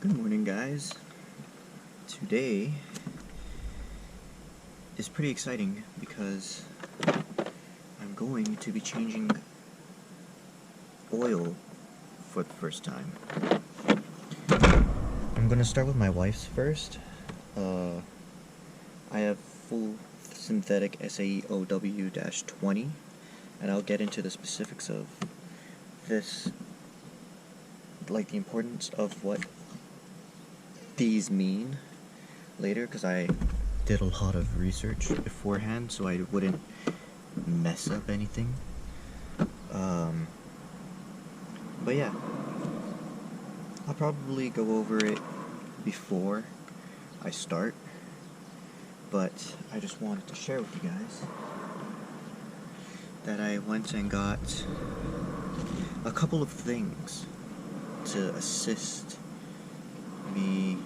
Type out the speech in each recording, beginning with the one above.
Good morning, guys. Today is pretty exciting because I'm going to be changing oil for the first time. I'm going to start with my wife's first. I have full synthetic SAEOW-20, and I'll get into the specifics of this, like the importance of what these mean later, because I did a lot of research beforehand so I wouldn't mess up anything. But yeah, I'll probably go over it before I start, but I just wanted to share with you guys that I went and got a couple of things to assist me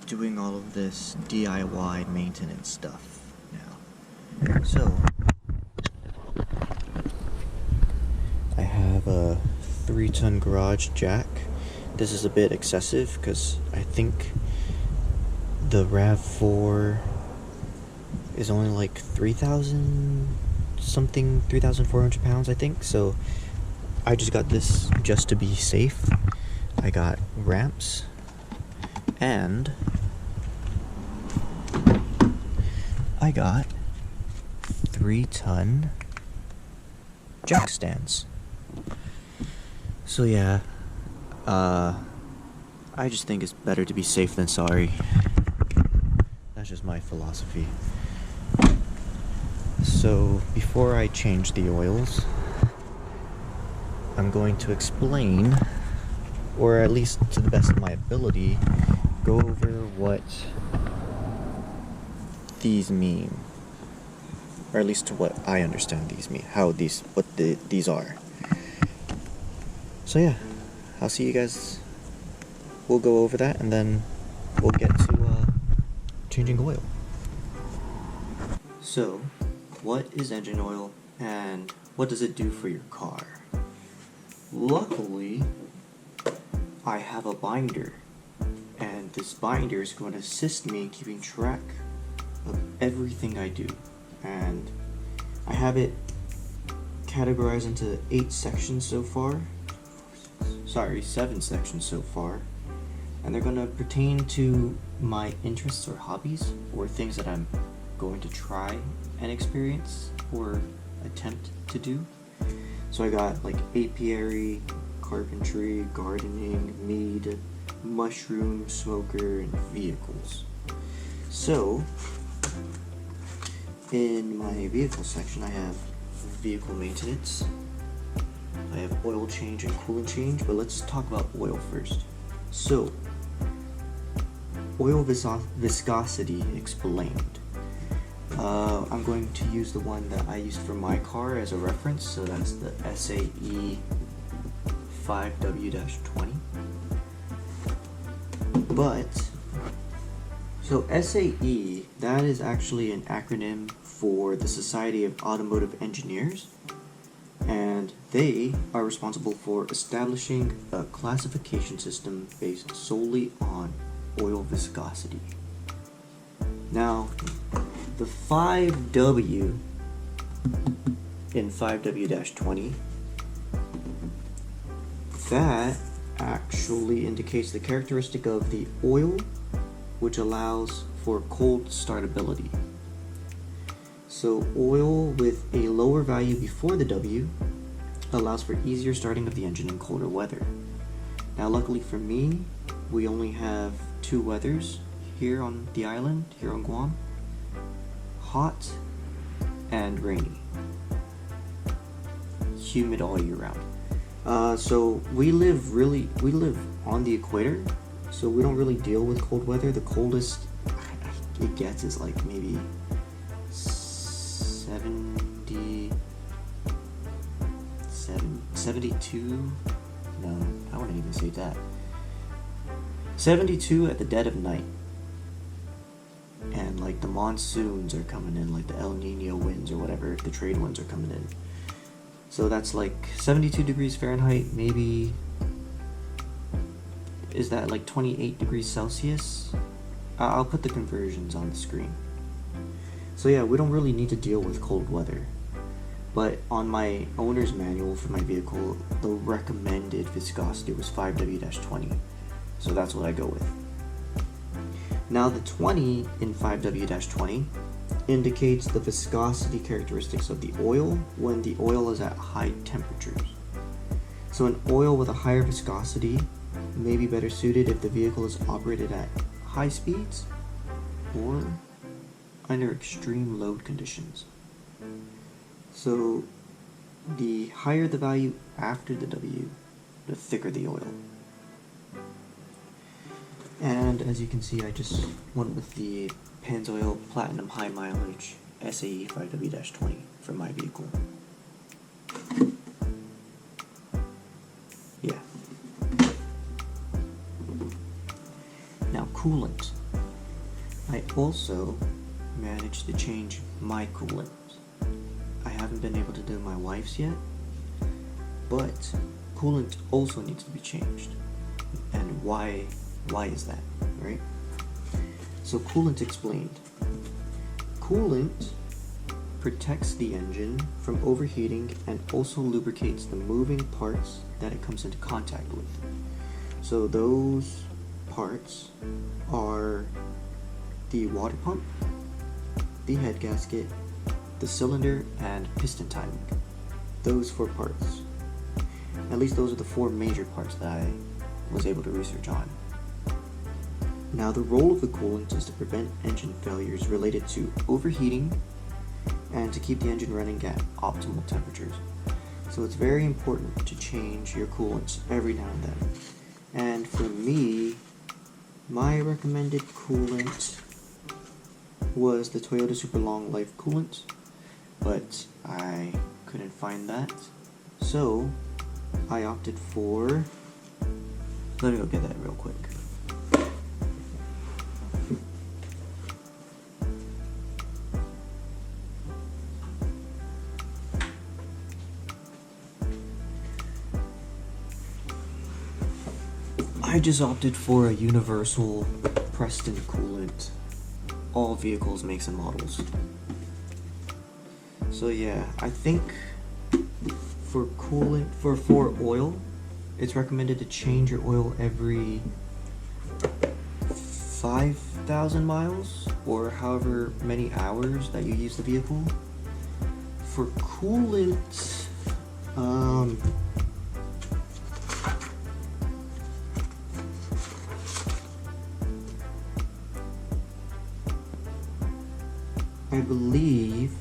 doing all of this DIY maintenance stuff now. So, I have a 3-ton garage jack. This is a bit excessive because I think the RAV4 is only like 3,400 pounds, I think. So I just got this just to be safe. I got ramps and I got 3-ton jack stands. So yeah, I just think it's better to be safe than sorry. That's just my philosophy. So before I change the oils, I'm going to explain, or at least to the best of my ability, go over what these mean, or at least to what I understand these mean, these are. So yeah, I'll see you guys. We'll go over that, and then we'll get to changing oil. So, what is engine oil, and what does it do for your car? Luckily, I have a binder, and this binder is going to assist me in keeping track of everything I do. And I have it categorized into 7 sections so far, and they're going to pertain to my interests or hobbies, or things that I'm going to try and experience or attempt to do. So I got like apiary, carpentry, gardening, mead, mushroom, smoker, and vehicles. So, in my vehicle section, I have vehicle maintenance, I have oil change and coolant change, but let's talk about oil first. So, oil viscosity explained. I'm going to use the one that I used for my car as a reference, so that's the SAE 5W-20. So SAE, that is actually an acronym for the Society of Automotive Engineers, and they are responsible for establishing a classification system based solely on oil viscosity. Now, the 5W in 5W-20, that actually indicates the characteristic of the oil which allows for cold startability. So oil with a lower value before the W allows for easier starting of the engine in colder weather. Now luckily for me, we only have 2 weathers here on the island, here on Guam: hot and rainy. Humid all year round. So we live on the equator, so we don't really deal with cold weather. The coldest it gets is like maybe 72. No, I wouldn't even say that. 72 at the dead of night. And like the monsoons are coming in, like the El Nino winds or whatever, the trade winds are coming in. So that's like 72 degrees Fahrenheit, maybe is that like 28 degrees Celsius? I'll put the conversions on the screen. So yeah, we don't really need to deal with cold weather. But on my owner's manual for my vehicle, the recommended viscosity was 5W-20. So that's what I go with. Now the 20 in 5W-20 indicates the viscosity characteristics of the oil when the oil is at high temperatures. So an oil with a higher viscosity may be better suited if the vehicle is operated at high speeds or under extreme load conditions. So the higher the value after the W, the thicker the oil. And as you can see, I just went with the Pennzoil Platinum High Mileage SAE 5W-20 for my vehicle. Yeah. Now coolant. I also managed to change my coolant. I haven't been able to do my wife's yet, but coolant also needs to be changed. And why is that, right? So coolant explained. Coolant protects the engine from overheating and also lubricates the moving parts that it comes into contact with. So those parts are the water pump, the head gasket, the cylinder, and piston timing. Those 4 parts. At least those are the 4 major parts that I was able to research on. Now the role of the coolant is to prevent engine failures related to overheating and to keep the engine running at optimal temperatures. So it's very important to change your coolants every now and then. And for me, my recommended coolant was the Toyota Super Long Life coolant, but I couldn't find that. So I opted for, let me go get that real quick. I just opted for a universal Preston coolant, all vehicles, makes and models. So yeah, I think for coolant, for oil, it's recommended to change your oil every 5,000 miles or however many hours that you use the vehicle. For coolant, I believe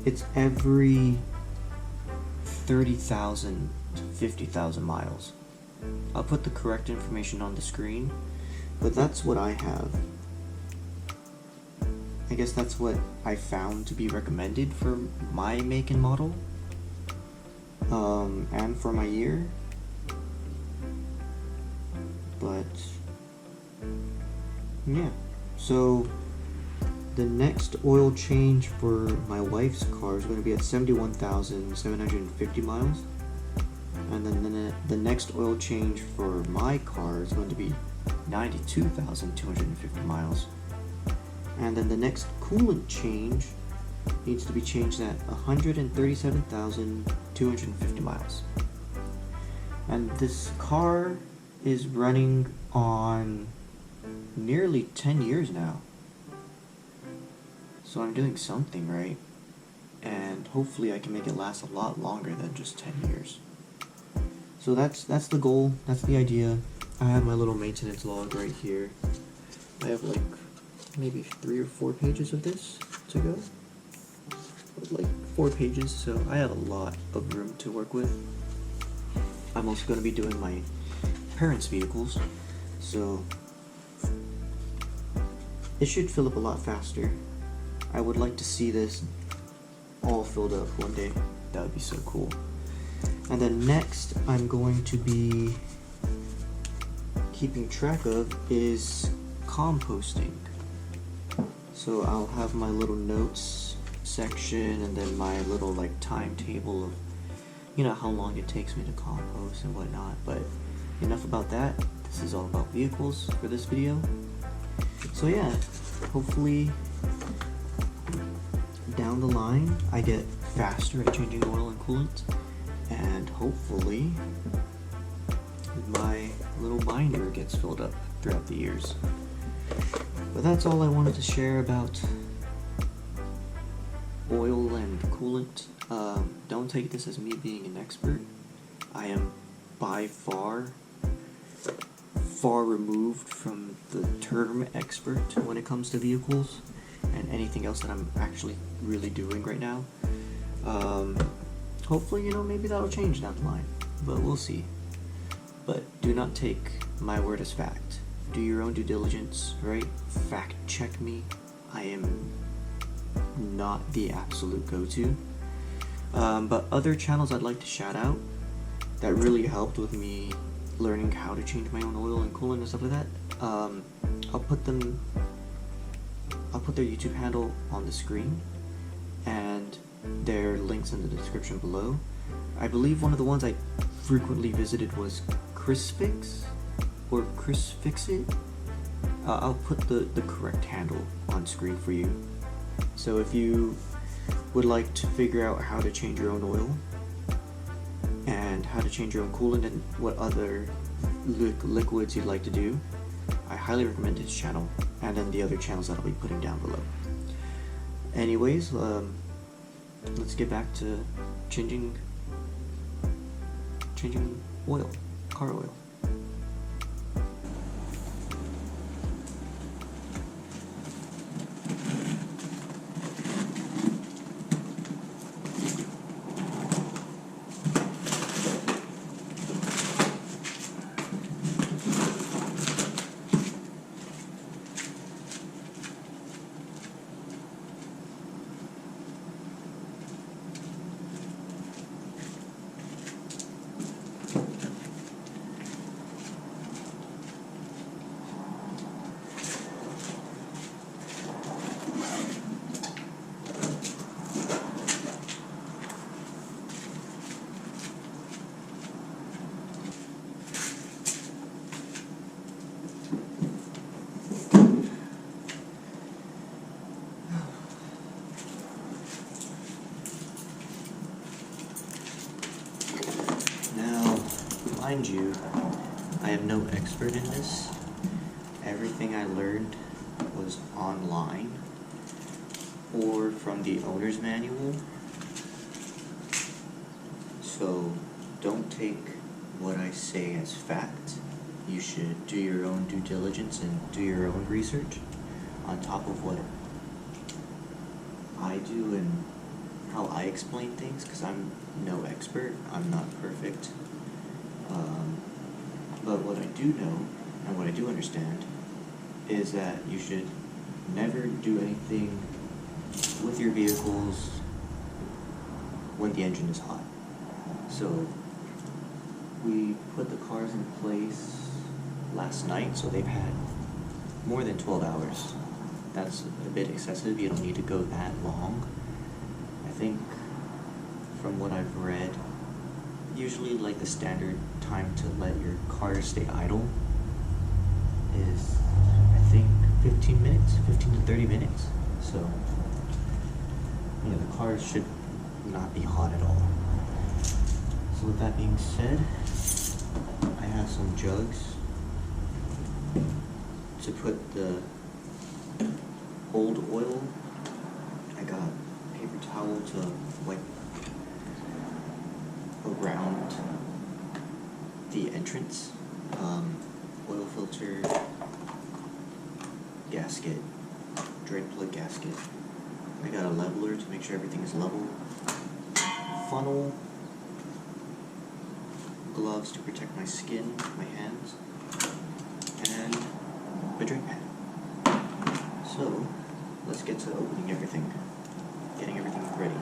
it's every 30,000 to 50,000 miles. I'll put the correct information on the screen, but that's what I have. I guess that's what I found to be recommended for my make and model, and for my year. But yeah, so the next oil change for my wife's car is going to be at 71,750 miles, and then the next oil change for my car is going to be 92,250 miles, and then the next coolant change needs to be changed at 137,250 miles. And this car is running on nearly 10 years now. So I'm doing something right, and hopefully I can make it last a lot longer than just 10 years. So that's the goal, that's the idea. I have my little maintenance log right here. I have like maybe 3 or 4 pages of this to go. Like 4 pages, so I have a lot of room to work with. I'm also going to be doing my parents' vehicles, so it should fill up a lot faster. I would like to see this all filled up one day. That would be so cool. And then next I'm going to be keeping track of is composting. So I'll have my little notes section and then my little like timetable of, you know, how long it takes me to compost and whatnot. But enough about that. this is all about vehicles for this video. So yeah, hopefully down the line I get faster at changing oil and coolant, and hopefully my little binder gets filled up throughout the years. But that's all I wanted to share about oil and coolant. Don't take this as me being an expert. I am by far removed from the term expert when it comes to vehicles and anything else that I'm actually really doing right now. Hopefully, maybe that'll change down the line, but we'll see. But do not take my word as fact. Do your own due diligence, right? Fact check me. I am not the absolute go-to. But other channels I'd like to shout out that really helped with me learning how to change my own oil and coolant and stuff like that. I'll put their YouTube handle on the screen and their links in the description below. I believe one of the ones I frequently visited was Chris Fix or Chris Fix It. I'll put the correct handle on screen for you. So if you would like to figure out how to change your own oil and how to change your own coolant and what other liquids you'd like to do, I highly recommend his channel and then the other channels that I'll be putting down below. Anyways, let's get back to changing oil, car oil. Mind you, I am no expert in this. Everything I learned was online or from the owner's manual. So don't take what I say as fact. You should do your own due diligence and do your own research on top of what I do and how I explain things, because I'm no expert. I'm not perfect. But what I do know, and what I do understand, is that you should never do anything with your vehicles when the engine is hot. So we put the cars in place last night, so they've had more than 12 hours. That's a bit excessive. You don't need to go that long. I think from what I've read, usually like the standard time to let your car stay idle is, I think, 15 minutes, 15 to 30 minutes. So, the car should not be hot at all. So with that being said, I have some jugs to put the old oil. I got paper towel to wipe around the entrance, oil filter, gasket, drain plug gasket. I got a leveler to make sure everything is level, funnel, gloves to protect my skin, my hands, and a drink pad. So let's get to opening everything, getting everything ready.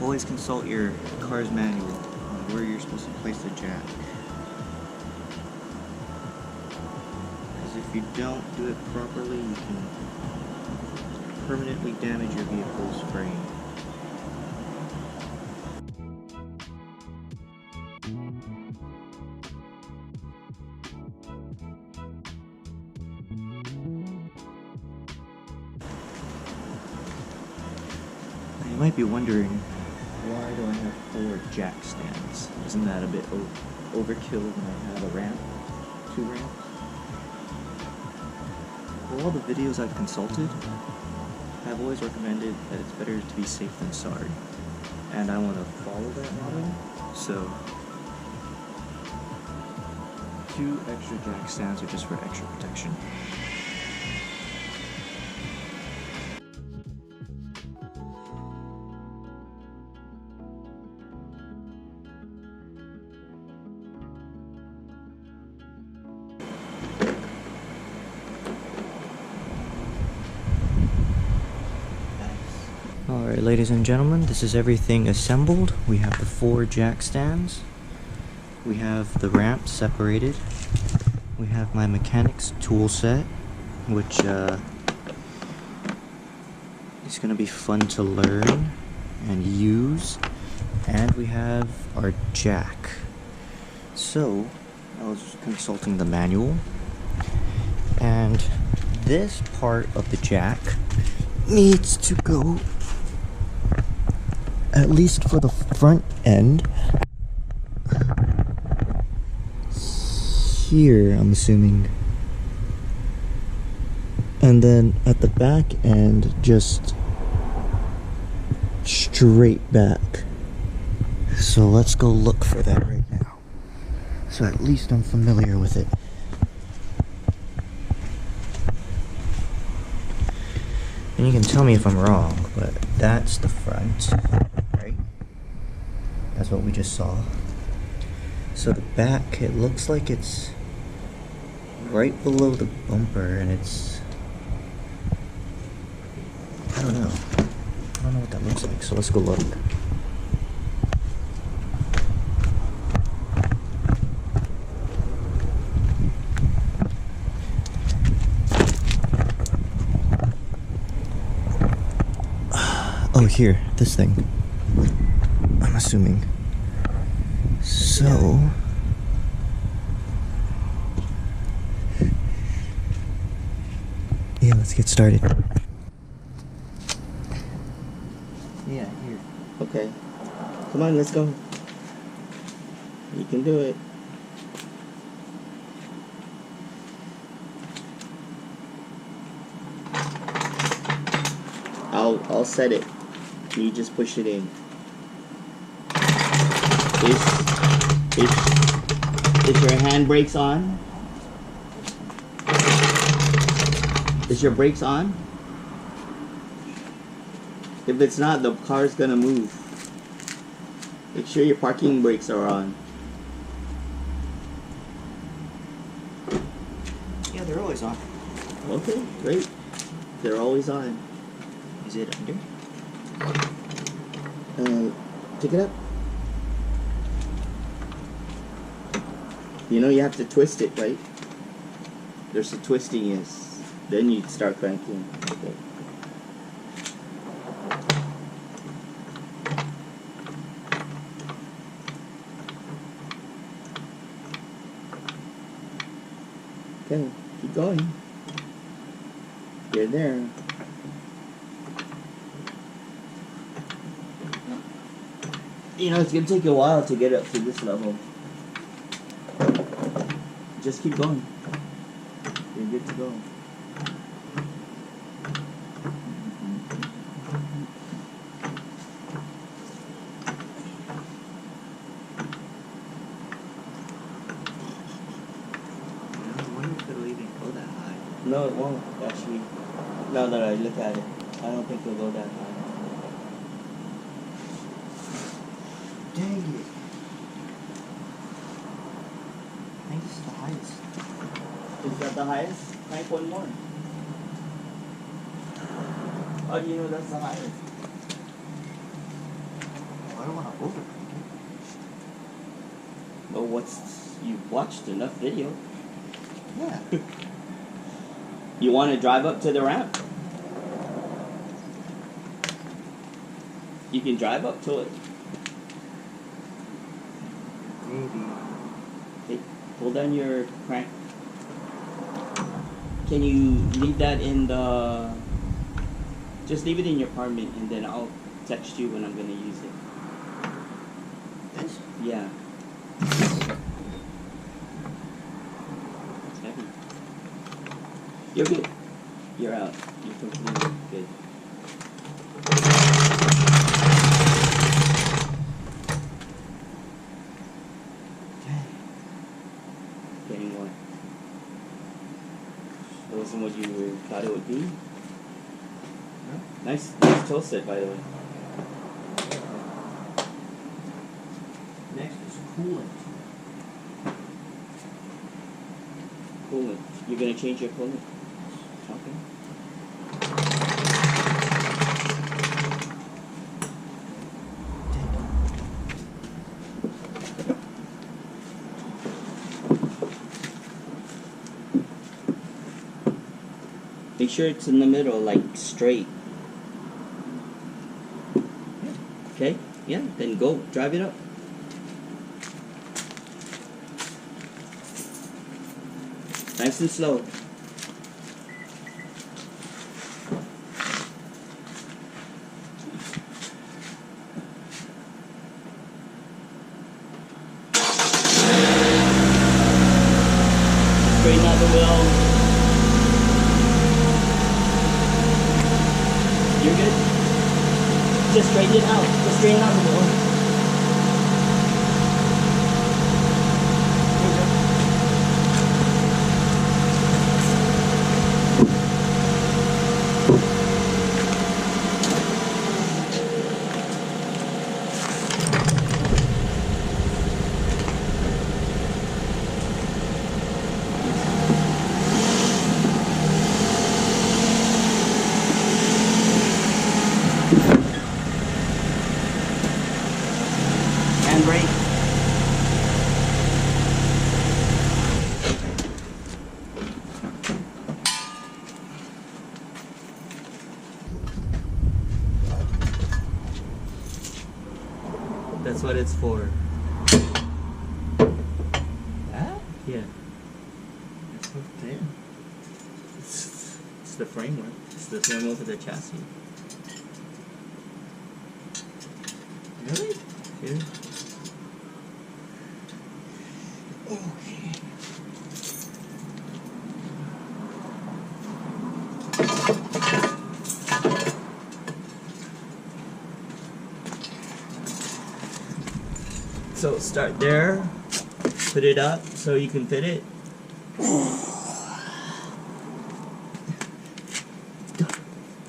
always consult your car's manual on where you're supposed to place the jack. Because if you don't do it properly, you can permanently damage your vehicle's frame. You might be wondering, why do I have 4 jack stands? Isn't that a bit overkill when I have a ramp? 2 ramps? For all the videos I've consulted, I've always recommended that it's better to be safe than sorry. And I want to follow that motto, so 2 extra jack stands are just for extra protection. Alright, ladies and gentlemen, this is everything assembled. We have the 4 jack stands. We have the ramp separated. We have my mechanic's tool set, which is going to be fun to learn and use. And we have our jack. So, I was consulting the manual. And this part of the jack needs to go, at least for the front end, here, I'm assuming. And then at the back end, just straight back. So let's go look for that right now. So at least I'm familiar with it. And you can tell me if I'm wrong, but that's the front, right? That's what we just saw. So the back, it looks like it's right below the bumper, and it's, I don't know what that looks like, so let's go look. Oh, here, this thing, I'm assuming. So, yeah, let's get started. Yeah, here. Okay. Come on, let's go. You can do it. I'll set it. You just push it in. Is your handbrakes on? Is your brakes on? If it's not, the car's gonna move. Make sure your parking brakes are on. Yeah, they're always on. Okay, great. They're always on. Is it under? Pick it up. You know you have to twist it, right? There's a twisting, yes. Then you start cranking. Okay. Okay, keep going. You're there. You know, it's gonna take you a while to get up to this level. Just keep going. You're good to go. I wonder if it'll even go that high. No, it won't, actually. Now that I look at it, I don't think it'll go that high. Dang it. I think this is the highest. Is that the highest? 9.1. How do you know that's the highest? don't want to overcrank it. Well, you watched enough video. Yeah. You want to drive up to the ramp? You can drive up to it. Maybe. Okay, pull down your crank. Can you leave that in the... Just leave it in your apartment and then I'll text you when I'm going to use it. This? Yeah. It's heavy. You're good. You're out. You're completely good. Getting what? That wasn't what you thought it would be? No. Nice tool set, by the way. Next is coolant. Coolant. You're gonna change your coolant? Okay. Make sure it's in the middle, like straight. Okay? Yeah, then go. Drive it up. Nice and slow. Straighten out the wheel. You're good? Just straighten it out. Just straighten out the wheel. You're good. Handbrake. That's what it's for. That? Yeah. It's so thin. It's the framework. It's the framework of the chassis. Really? Yeah. Okay. So start there, put it up so you can fit it.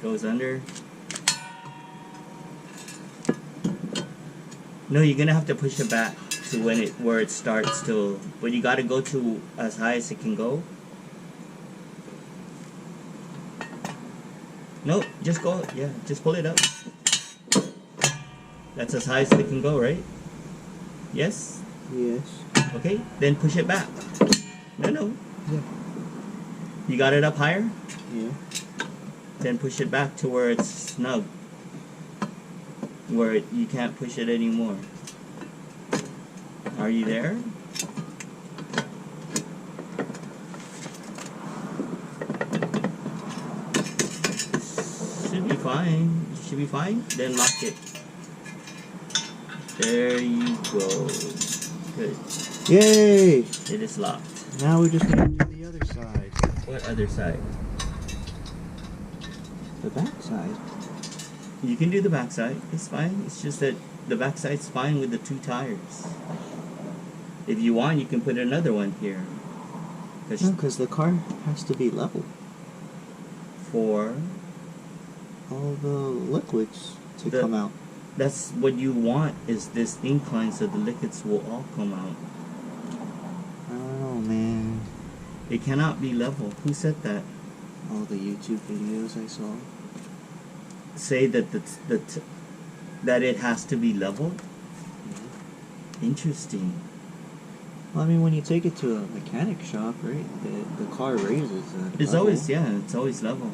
Goes under. No, you're gonna have to push it back to where it starts to, but you gotta go to as high as it can go. No, just go, yeah, just pull it up. That's as high as it can go, right? Yes? Yes. Okay, then push it back. No. Yeah. You got it up higher? Yeah. Then push it back to where it's snug. Where you can't push it anymore. Are you there? Should be fine. Should be fine. Then lock it. There you go. Good. Yay! It is locked. Now we just need to do the other side. What other side? The back side. You can do the backside. It's fine. It's just that the backside's fine with the two tires. If you want, you can put another one here. No, because the car has to be level. For All the liquids to come out. that's what you want, is this incline so the liquids will all come out. I don't know, man. It cannot be level. Who said that? All the YouTube videos I saw. Say that that it has to be leveled? Interesting. Well, I mean, when you take it to a mechanic shop, right, the car raises. It's always, yeah, it's always level.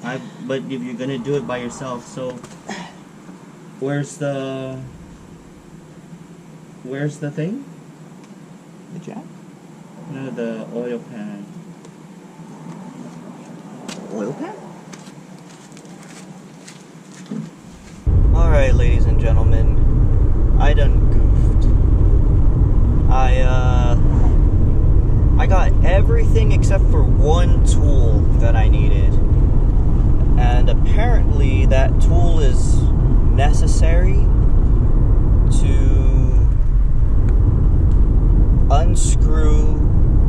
But if you're gonna do it by yourself, so where's the thing? The jack? No, the oil pan. Oil pan? Alright, ladies and gentlemen, I done goofed. I got everything except for one tool that I needed. And apparently that tool is necessary to unscrew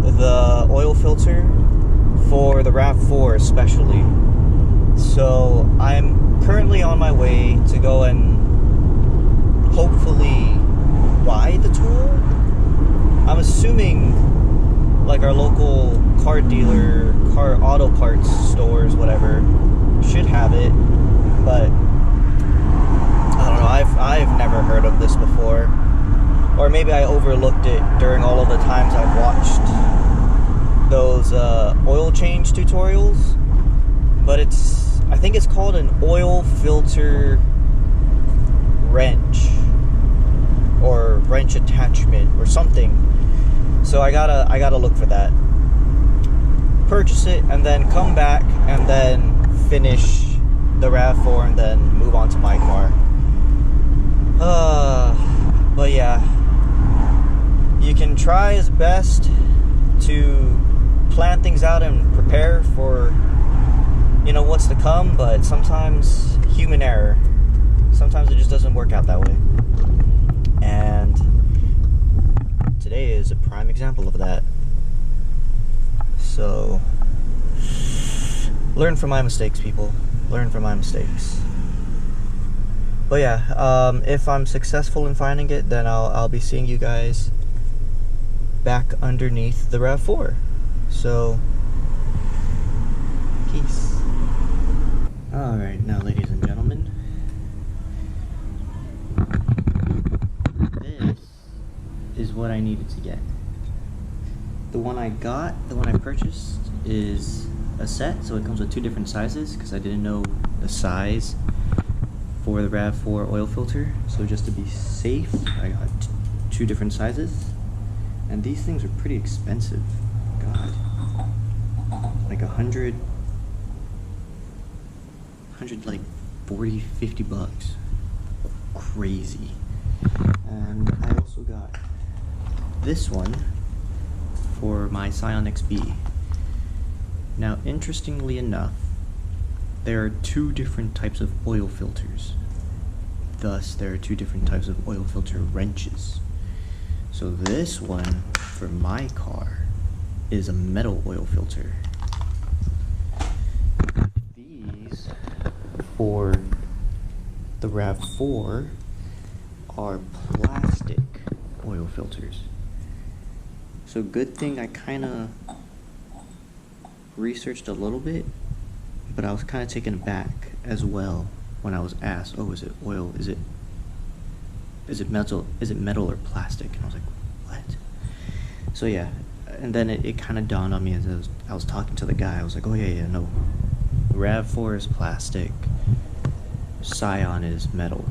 the oil filter for the RAV4 especially. So I'm currently on my way to go and hopefully buy the tool. I'm assuming like our local car dealer, car auto parts stores, whatever, should have it, but I don't know, I've never heard of this before. Or maybe I overlooked it during all of the times I've watched those oil change tutorials. But I think it's called an oil filter wrench or wrench attachment or something. So I gotta look for that. Purchase it and then come back and then finish the RAV4 and then move on to my car. But yeah, you can try as best to plan things out and prepare for, you know, what's to come, but sometimes human error. Sometimes it just doesn't work out that way. And today is a prime example of that. So, learn from my mistakes, people. Learn from my mistakes. But yeah, if I'm successful in finding it, then I'll be seeing you guys back underneath the RAV4. So, peace. Alright, now ladies and gentlemen, this is what I needed to get. The one I purchased is a set, so it comes with two different sizes because I didn't know the size for the RAV4 oil filter. So just to be safe, I got two different sizes. And these things are pretty expensive. God. Like 100 like 40, 50 bucks. Crazy. And I also got this one for my Scion XB. Now, interestingly enough, there are two different types of oil filters. Thus, there are two different types of oil filter wrenches. So this one, for my car, is a metal oil filter. These, for the RAV4, are plastic oil filters. So good thing I kind of researched a little bit, but I was kind of taken aback as well when I was asked, "Oh, is it oil? Is it metal? Is it metal or plastic?" And I was like, "What?" So yeah, and then it kind of dawned on me as I was talking to the guy. I was like, "Oh yeah, no, RAV4 is plastic, Scion is metal."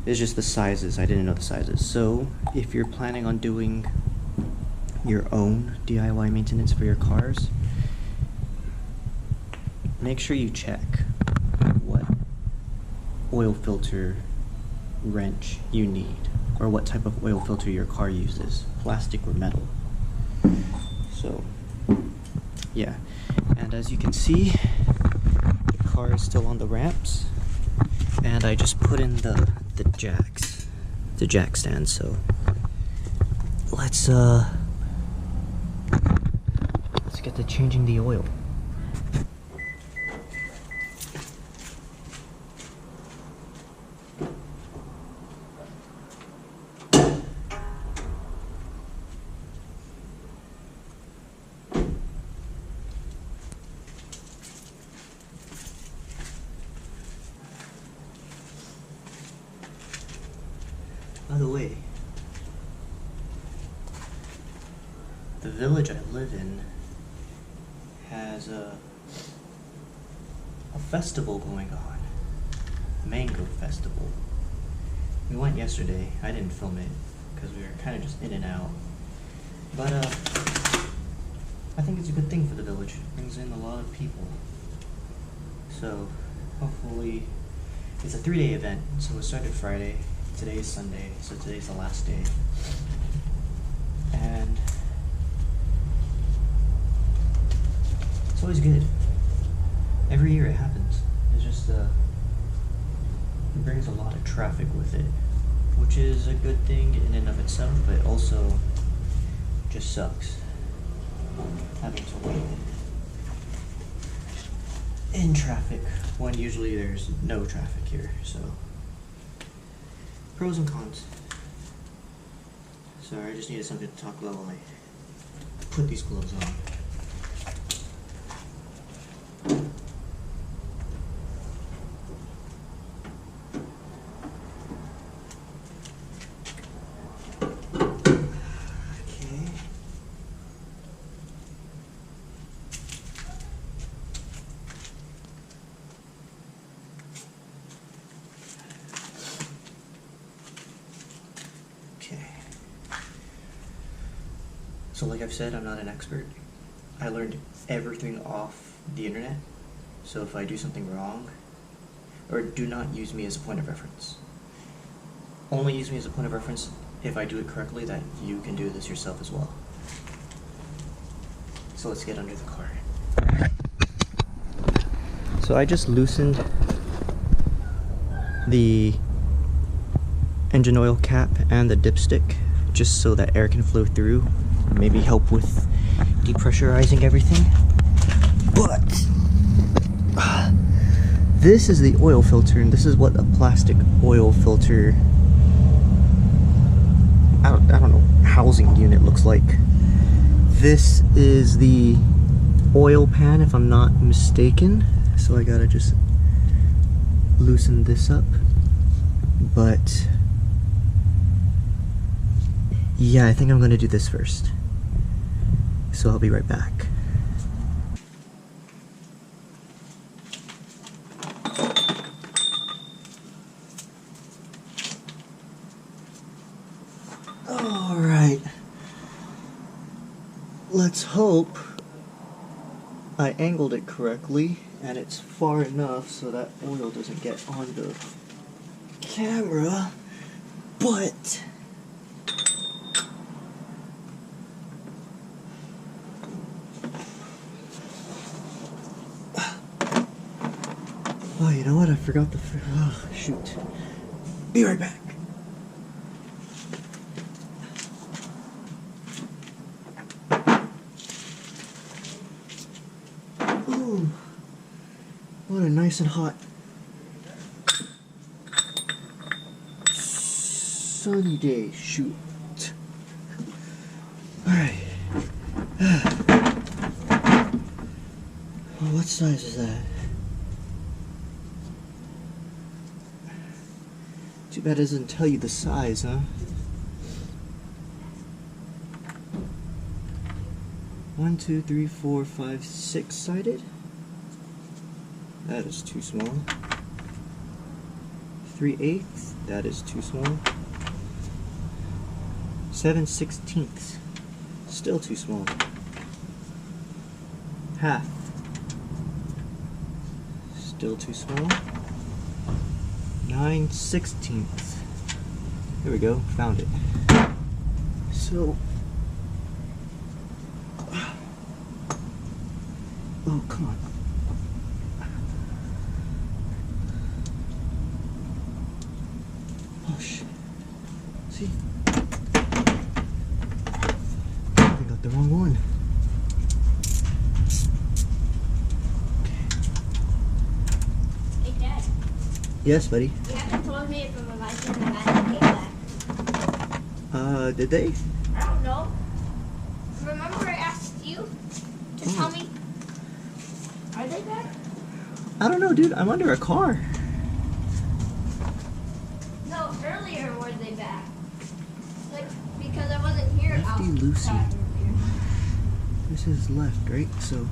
It's just the sizes. I didn't know the sizes. So if you're planning on doing your own DIY maintenance for your cars, make sure you check what oil filter wrench you need, or what type of oil filter your car uses, plastic or metal. So yeah, and as you can see, the car is still on the ramps, and I just put in the jack stand. So let's get to changing the oil. village I live in has a festival going on. Mango festival. We went yesterday. I didn't film it because we were kind of just in and out. But I think it's a good thing for the village. It brings in a lot of people. So hopefully, it's a 3-day event. So it started Friday. Today is Sunday. So today's the last day. And it's always good. Every year it happens. It's just it brings a lot of traffic with it, which is a good thing in and of itself, but also just sucks having to wait in traffic when usually there's no traffic here. So pros and cons. Sorry, I just needed something to talk about while I put these gloves on. So like I've said, I'm not an expert. I learned everything off the internet. So if I do something wrong, or do not use me as a point of reference. Only use me as a point of reference if I do it correctly, that you can do this yourself as well. So let's get under the car. So I just loosened the engine oil cap and the dipstick just so that air can flow through, maybe help with depressurizing everything. But this is the oil filter, and this is what a plastic oil filter, I don't know, housing unit looks like. This is the oil pan, if I'm not mistaken. So I gotta just loosen this up. But yeah, I think I'm gonna do this first. So I'll be right back. Alright. Let's hope I angled it correctly and it's far enough so that oil doesn't get on the camera. But oh, you know what? I forgot the. Oh, shoot. Be right back. Ooh. What a nice and hot sunny day. Shoot. Alright. Well, what size is that? Too bad it doesn't tell you the size, huh? 1, 2, 3, 4, 5, 6 sided? That is too small. 3/8, that is too small. 7/16, still too small. Half, still too small. 9/16. There we go, found it. So, oh, come on. Oh, shit. See? I got the wrong one. Hey, Dad. Yes, buddy. You haven't told me if I'm allowed to come back and take that. Did they? I don't know. Remember I asked you to tell me? Are they back? I don't know, dude. I'm under a car. No, earlier were they back? Like, because I wasn't here Lefty outside Lucy. earlier. This is left, right? So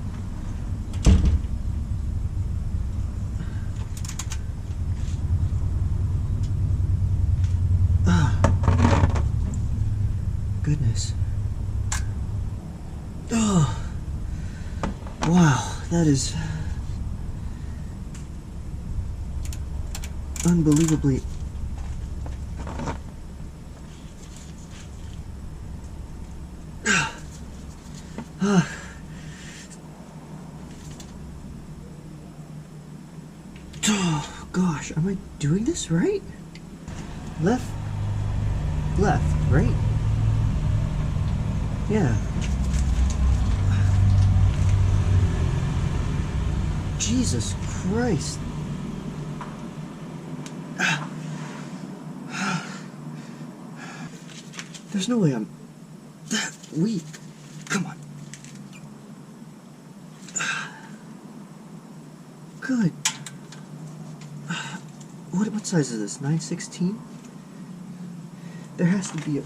goodness. Oh, wow, that is unbelievably oh gosh, am I doing this right? Left, right? Yeah. Jesus Christ. There's no way I'm that weak. Come on. Good. What size is this? 9/16? There has to be a...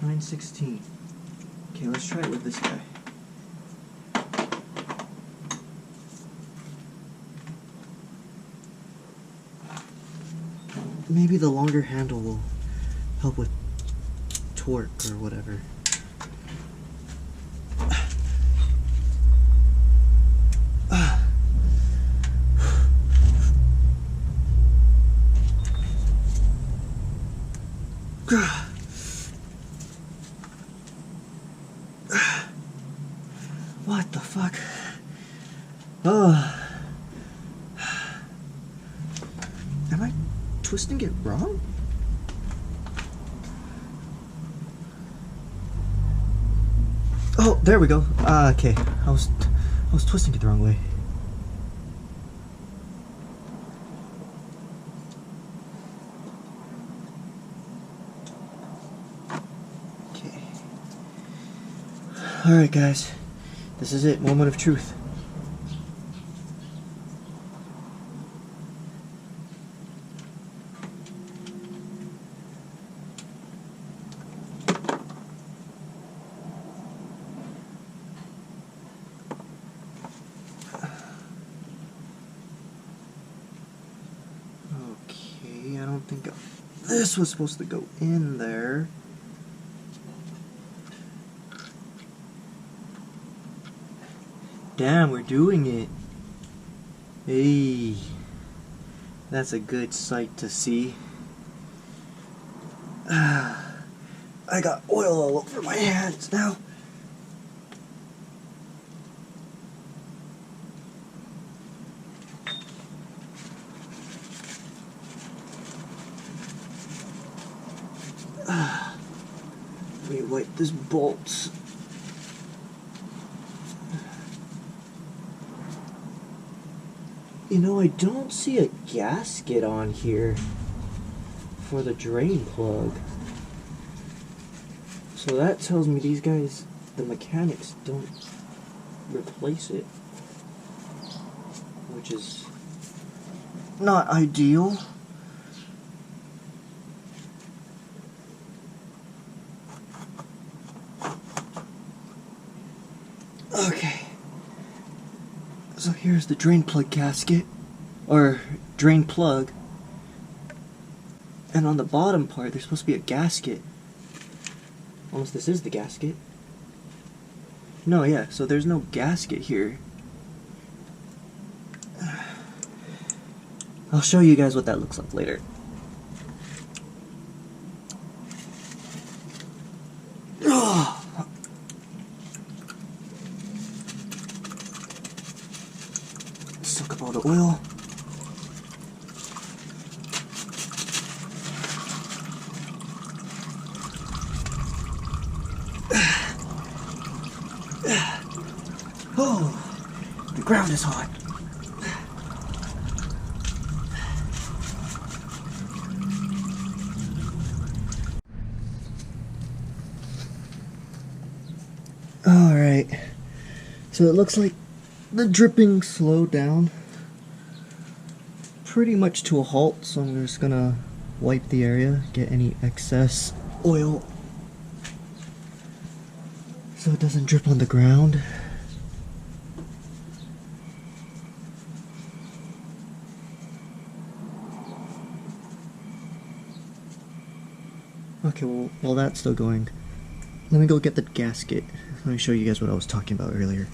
.9/16. Okay, let's try it with this guy. Maybe the longer handle will help with torque or whatever. What the fuck? Oh. Am I twisting it wrong? Oh, there we go. Okay. I was twisting it the wrong way. Okay. Alright guys. This is it. Moment of truth. Okay, I don't think this was supposed to go in there. Damn, we're doing it. Hey, that's a good sight to see. I got oil all over my hands now. Let me wipe this bolt. You know, I don't see a gasket on here for the drain plug. So that tells me these guys, the mechanics, don't replace it. Which is not ideal. Okay. So here's the drain plug gasket, or drain plug, and on the bottom part there's supposed to be a gasket. Almost this is the gasket. No, yeah, so there's no gasket here. I'll show you guys what that looks like later. Suck up all the oil. Oh, the ground is hot. Alright, so it looks like the dripping slowed down pretty much to a halt, so I'm just gonna wipe the area, get any excess oil so it doesn't drip on the ground. Okay, well, while that's still going, let me go get the gasket. Let me show you guys what I was talking about earlier.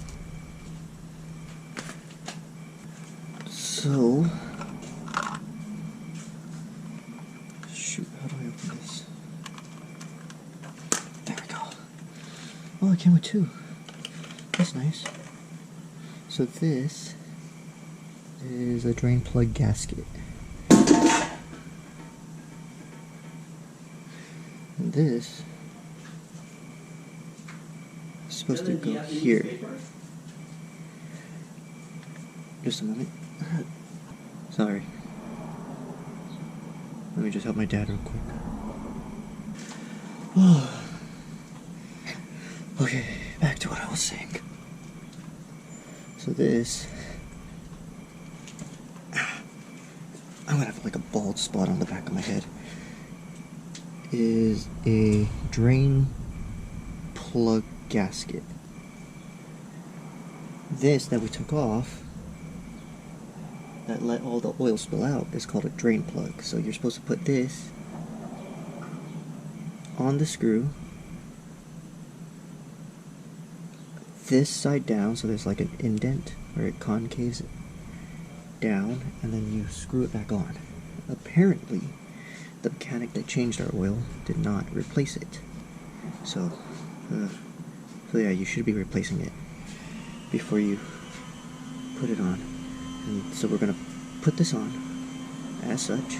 So, shoot, how do I open this? There we go. Oh, it came with two. That's nice. So this is a drain plug gasket. And this is supposed to go here. Just a moment. Sorry. Let me just help my dad real quick. Okay, back to what I was saying. So this, I'm gonna have like a bald spot on the back of my head, is a drain plug gasket. This that we took off, that let all the oil spill out, is called a drain plug. So you're supposed to put this on the screw, this side down, so there's like an indent where it concaves down, and then you screw it back on. Apparently, the mechanic that changed our oil did not replace it. So yeah, you should be replacing it before you put it on. And so we're gonna put this on as such.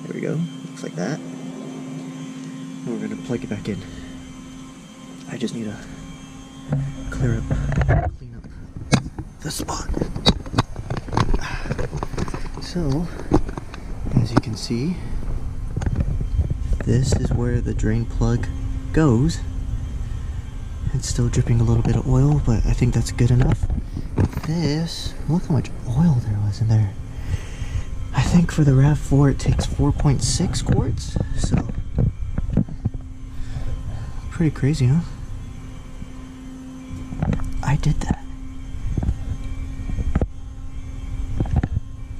There we go, looks like that. And we're gonna plug it back in. I just need to clean up the spot. So, as you can see, this is where the drain plug goes. It's still dripping a little bit of oil, but I think that's good enough. This, look how much oil there was in there. I think for the RAV4 it takes 4.6 quarts, so pretty crazy, huh? I did that.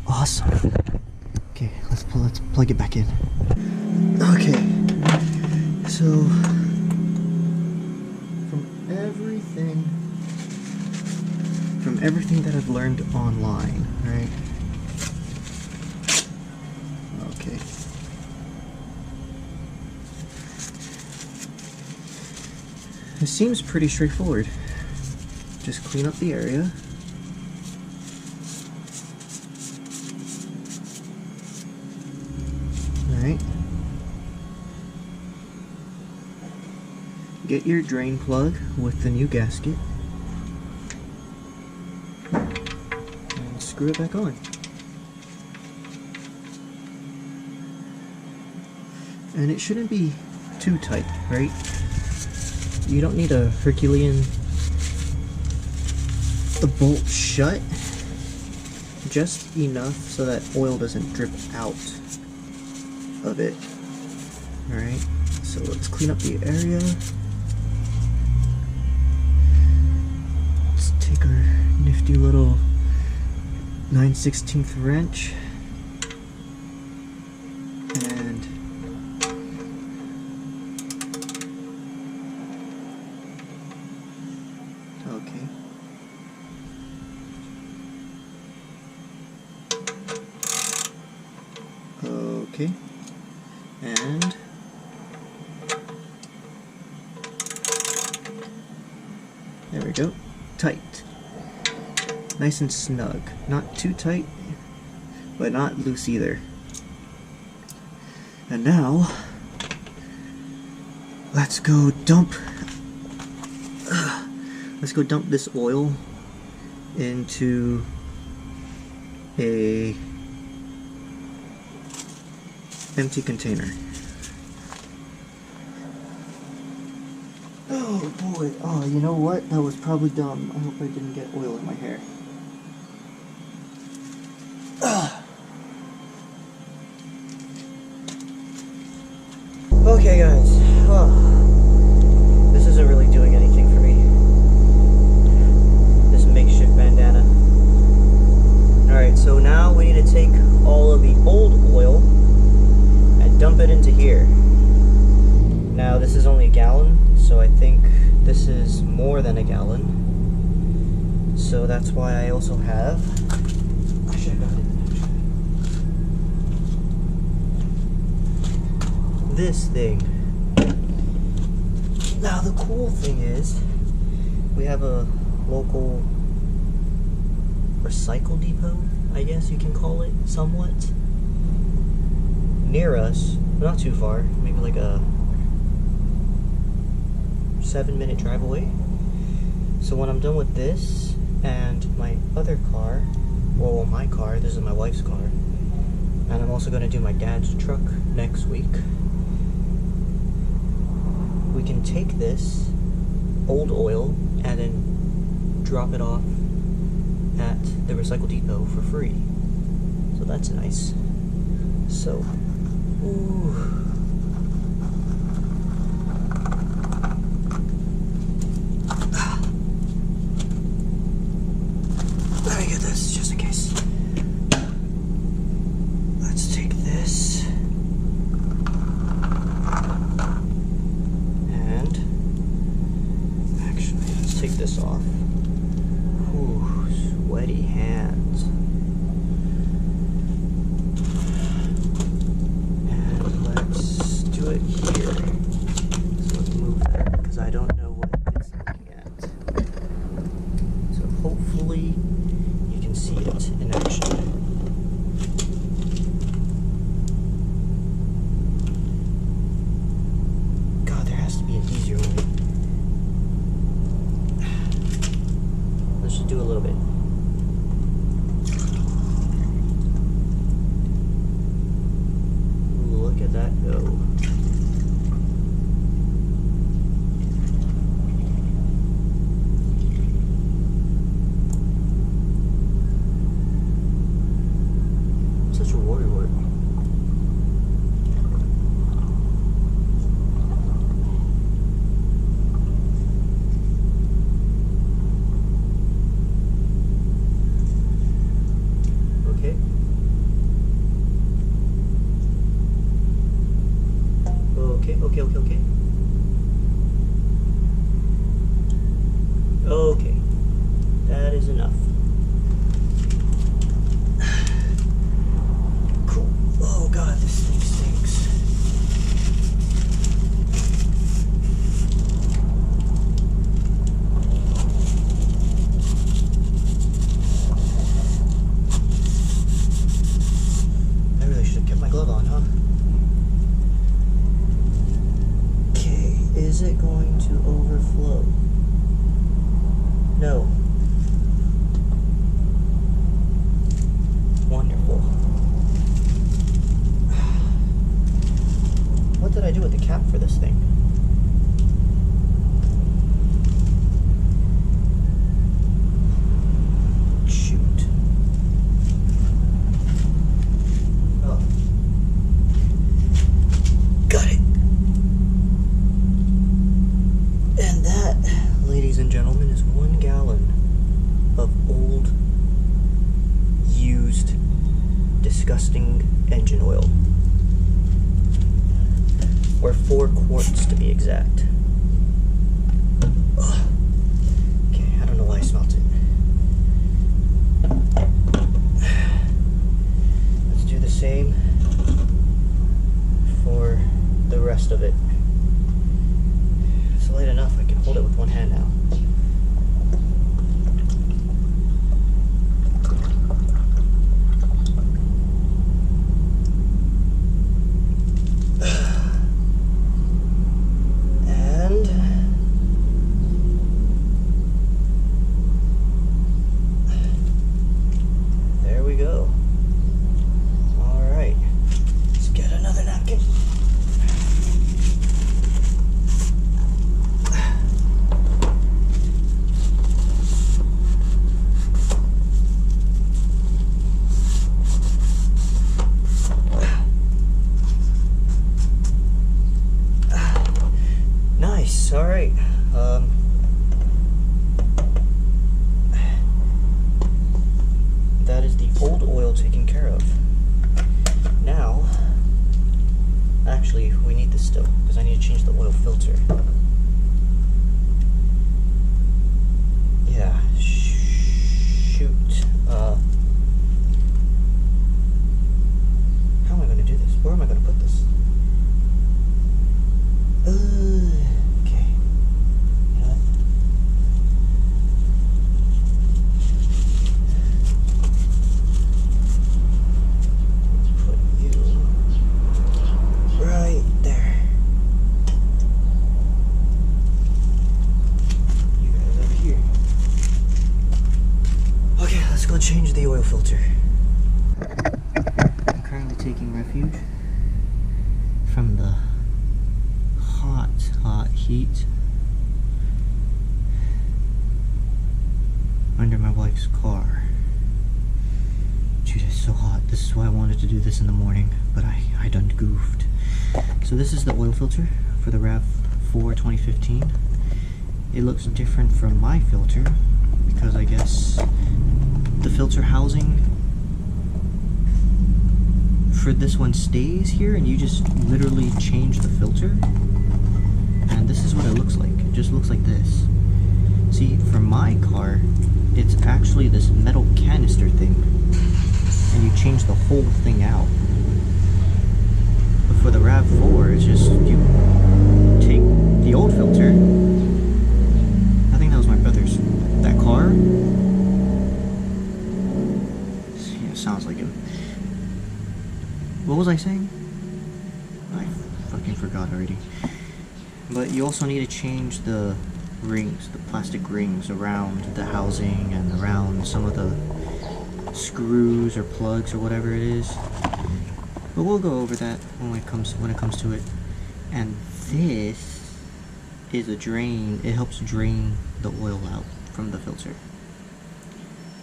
Awesome. Okay, let's plug it back in. Okay, so from everything that I've learned online, right? Okay. It seems pretty straightforward. Just clean up the area. Alright. Get your drain plug with the new gasket. And screw it back on. And it shouldn't be too tight, right? You don't need a Herculean the bolt shut, just enough so that oil doesn't drip out of it. Alright, so let's clean up the area. Let's take our nifty little 9/16 wrench and okay. Okay, and there we go. Tight. Nice and snug. Not too tight, but not loose either. And now, let's go dump this oil into a empty container. Oh boy, oh, you know what? That was probably dumb. I hope I didn't get oil in my hair. Okay, guys. This isn't really doing anything for me. This makeshift bandana. Alright, so now we need to take all of the old oil and dump it into here. Now, this is only a gallon, so I think this is more than a gallon. So that's why I also have... I should have got it actually. This thing. Now, the cool thing is, we have a local recycle depot, I guess you can call it, somewhat, near us, not too far, maybe like a 7-minute drive away. So when I'm done with this and my other car, well, my car, this is my wife's car, and I'm also going to do my dad's truck next week, we can take this old oil and then drop it off at the recycle depot for free. So that's nice. So, ooh. Let me get this just in case. Let's take this. And actually, let's take this off. Ooh, sweaty hands. And let's do it here. So let's move that because I don't know what it's looking at. So hopefully you can see it in action. God, there has to be an easier way. Let's just do a little bit. Ooh, look at that go. Such a warrior. Okay. Okay. Okay. That is enough. Cool. Oh god, this thing stinks. I really should have kept my glove on, huh? Okay, is it going to overflow? No. Wonderful. What did I do with the cap for this thing? Shoot. Oh. Got it. And that, ladies and gentlemen, is 1 gallon of old, used, disgusting engine oil. Or 4 quarts to be exact. Ugh. Okay, I don't know why I smelt it. Let's do the same for the rest of it. It's light enough, I can hold it with one hand now. And there we go. All right, let's get another napkin. filter. Yeah, shoot. How am I going to do this? Where am I going to put this? Okay. You know what? Put you right there. You guys over here. Okay, let's go change the oil filter. I'm currently taking refuge from the hot heat under my wife's car. Dude, it's so hot. This is why I wanted to do this in the morning, but I done goofed. So this is the oil filter for the RAV4 2015. It looks different from my filter because I guess the filter housing for this one stays here and you just literally change the filter. And this is what it looks like. It just looks like this. See, for my car, it's actually this metal canister thing. And you change the whole thing out. But for the RAV4, it's just, you take the old filter. I think that was my brother's. That car. Yeah, sounds like him. What was I saying? I fucking forgot already. But you also need to change the rings, the plastic rings around the housing and around some of the screws or plugs or whatever it is. But we'll go over that when it comes to it. And this is a drain. It helps drain the oil out from the filter.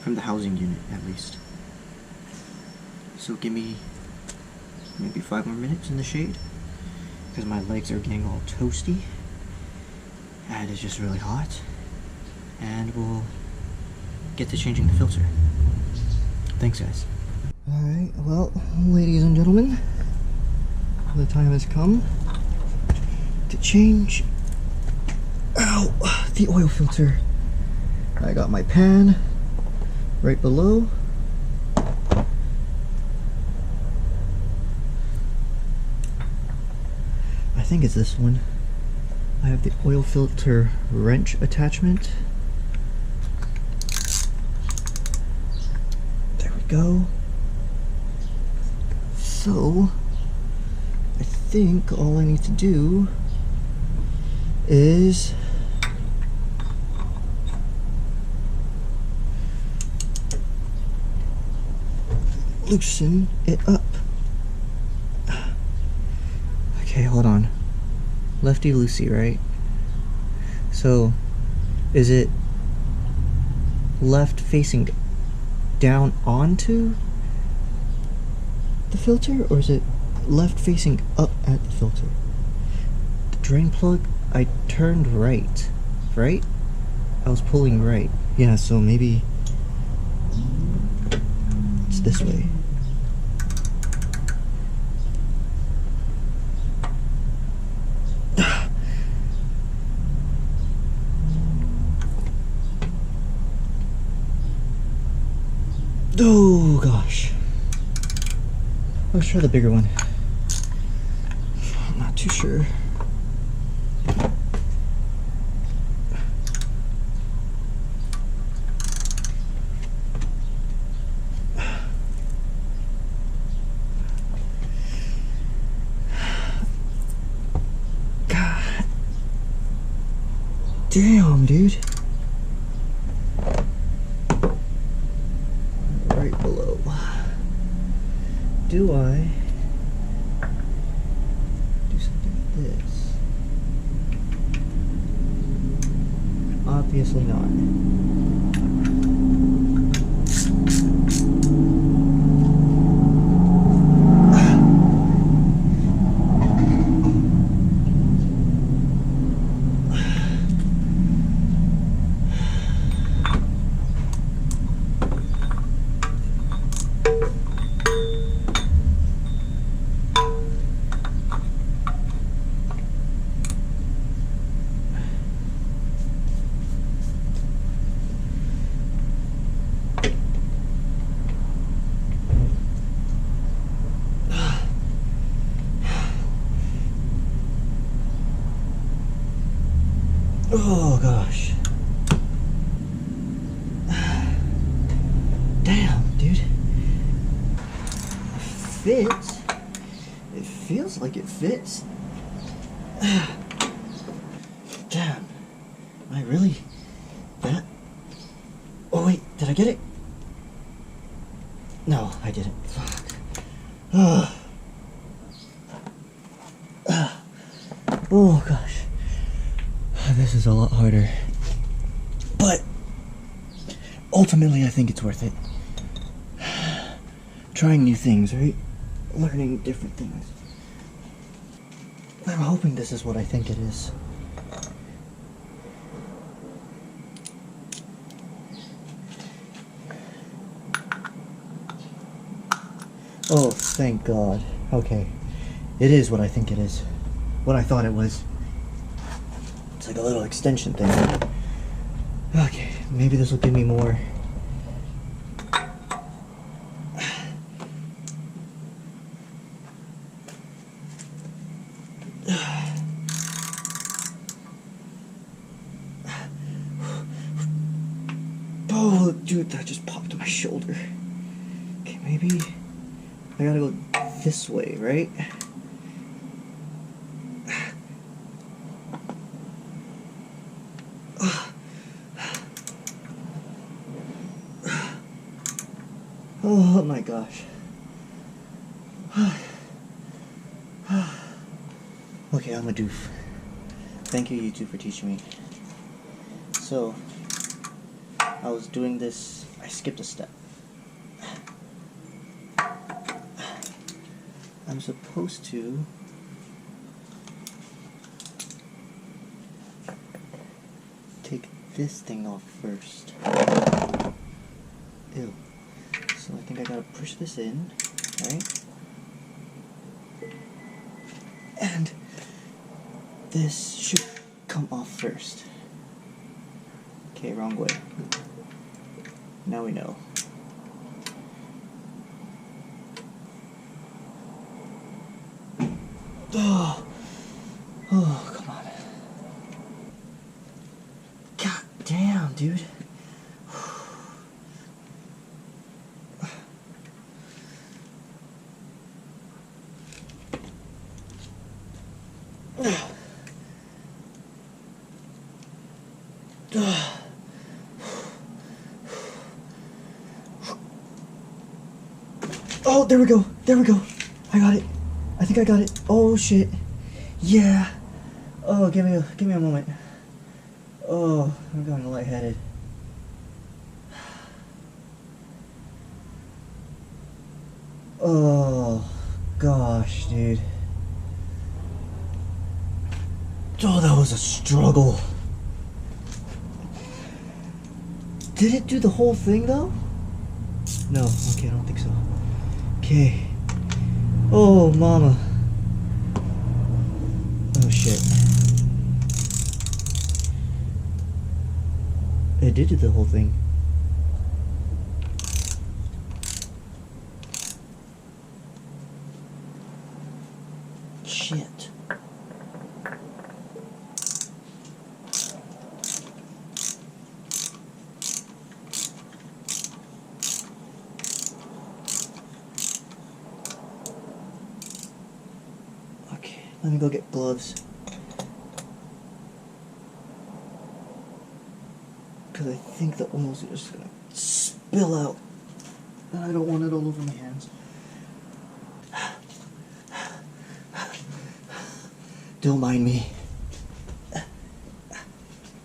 From the housing unit, at least. So give me maybe 5 more minutes in the shade because my legs are getting all toasty and it's just really hot, and we'll get to changing the filter. Thanks, guys. Alright, well, ladies and gentlemen, the time has come to change the oil filter. I got my pan right below. I think it's this one. I have the oil filter wrench attachment. There we go. So, I think all I need to do is loosen it up. Okay, hold on. Lefty loosey, right? So, is it left facing down onto the filter, or is it left facing up at the filter? The drain plug, I turned right? I was pulling right. Yeah, so maybe it's this way. Oh gosh. Let's try the bigger one. I'm not too sure. God damn, dude. Right below. Do I do something like this? Obviously not. fits. It feels like it fits. Damn. Am I really that? Oh wait, did I get it? No, I didn't. Fuck. Oh gosh. This is a lot harder. But ultimately I think it's worth it. Trying new things, right? Learning different things. I'm hoping this is what I think it is. Oh, thank God. Okay. It is what I think it is. What I thought it was. It's like a little extension thing. Okay, maybe this will give me more. Oh, dude, that just popped my shoulder. Okay, maybe I gotta go this way, right? Oh my gosh. Okay, I'm a doof. Thank you, YouTube, for teaching me. So, I was doing this, I skipped a step. I'm supposed to take this thing off first. Ew. So I think I gotta push this in, right? And this should come off first. Okay, wrong way. Now we know. Oh, come on. God damn, dude. Oh, there we go. There we go. I got it. I think I got it. Oh shit. Yeah. Oh, give me a moment. Oh, I'm going lightheaded. Oh gosh, dude. Oh, that was a struggle. Did it do the whole thing though? No, okay, I don't think so. Okay. Oh, mama. Oh, shit. It did do the whole thing. Shit. Let me go get gloves. Because I think the oil's just gonna spill out. And I don't want it all over my hands. Don't mind me.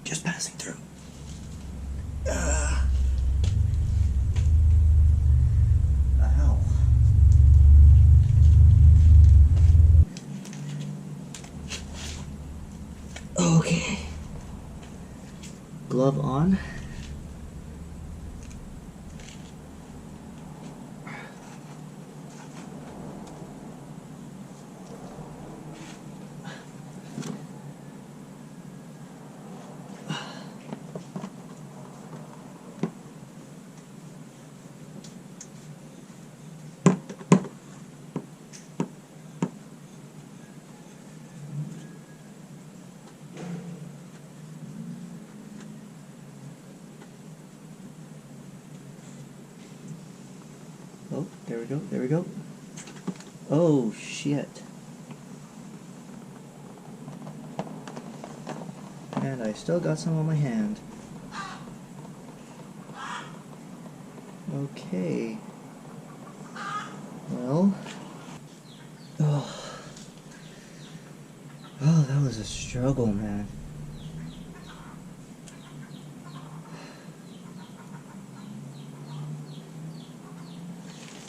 Just passing through. Ow. Okay. Glove on. Oh, there we go, there we go. Oh shit. And I still got some on my hand. Okay. Well. Oh, that was a struggle, man.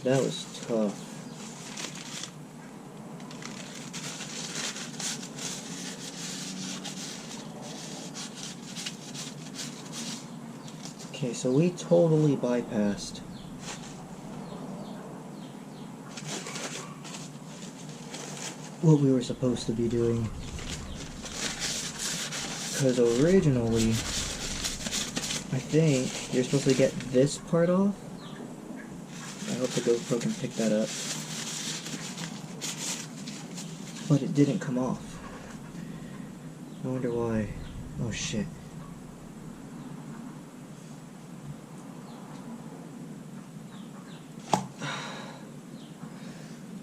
That was tough. Okay, so we totally bypassed what we were supposed to be doing. Because originally, I think you're supposed to get this part off. I hope the GoPro can pick that up. But it didn't come off. I wonder why. Oh shit.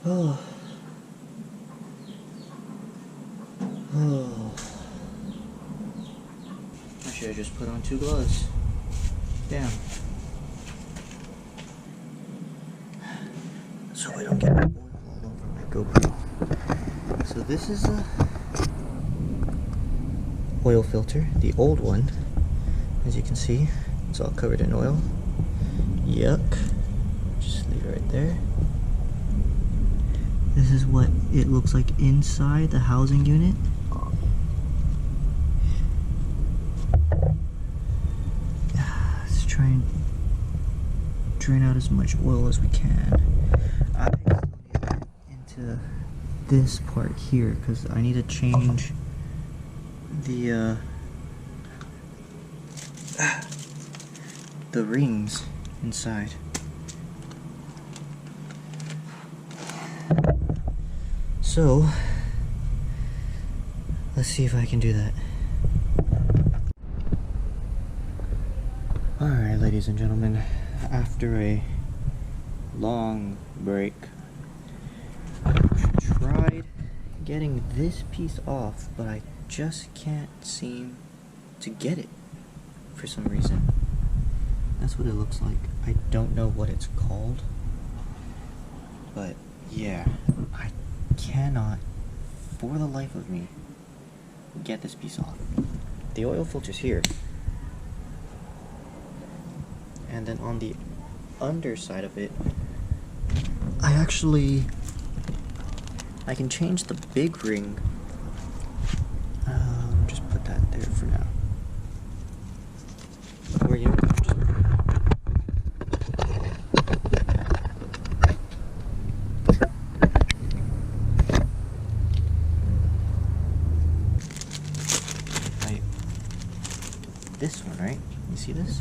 Oh. Oh. I should have just put on 2 gloves. Damn. So I don't get oil all over my GoPro. So this is a oil filter, the old one. As you can see, it's all covered in oil. Yuck. Just leave it right there. This is what it looks like inside the housing unit. Let's try and drain out as much oil as we can. I still need to get into this part here because I need to change the rings inside. So, let's see if I can do that. Alright, ladies and gentlemen, after a long break, I tried getting this piece off, but I just can't seem to get it for some reason. That's what it looks like. I don't know what it's called, but yeah, I cannot, for the life of me, get this piece off. The oil filter's here. And then on the underside of it, I can change the big ring. Just put that there for now. Or you know what, just this one, right? You see this?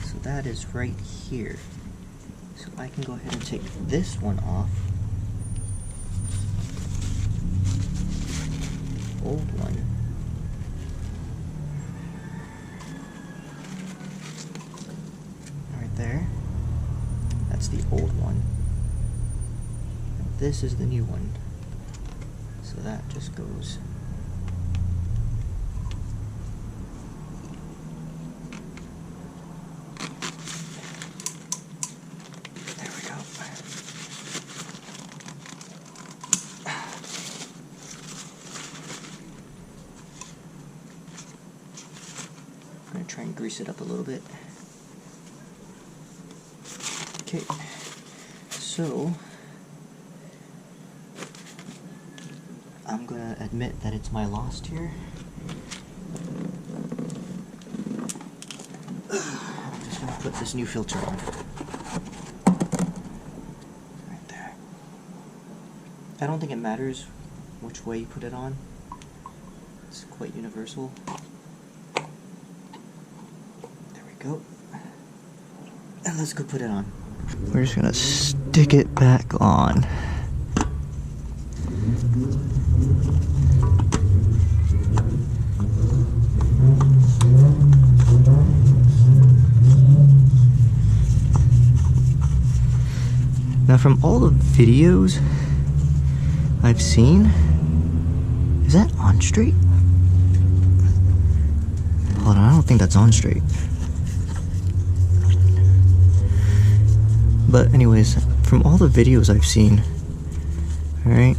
So that is right here. So I can go ahead and take this one off. The old one. Right there. That's the old one. And this is the new one. So that just goes. There we go. I'm going to try and grease it up a little bit. Okay, so I'm gonna admit that it's my loss here. I'm just gonna put this new filter on. Right there. I don't think it matters which way you put it on. It's quite universal. There we go. And let's go put it on. We're just gonna stick it back on. Now, from all the videos I've seen, is that on straight? Hold on, I don't think that's on straight. But anyways, from all the videos I've seen, alright,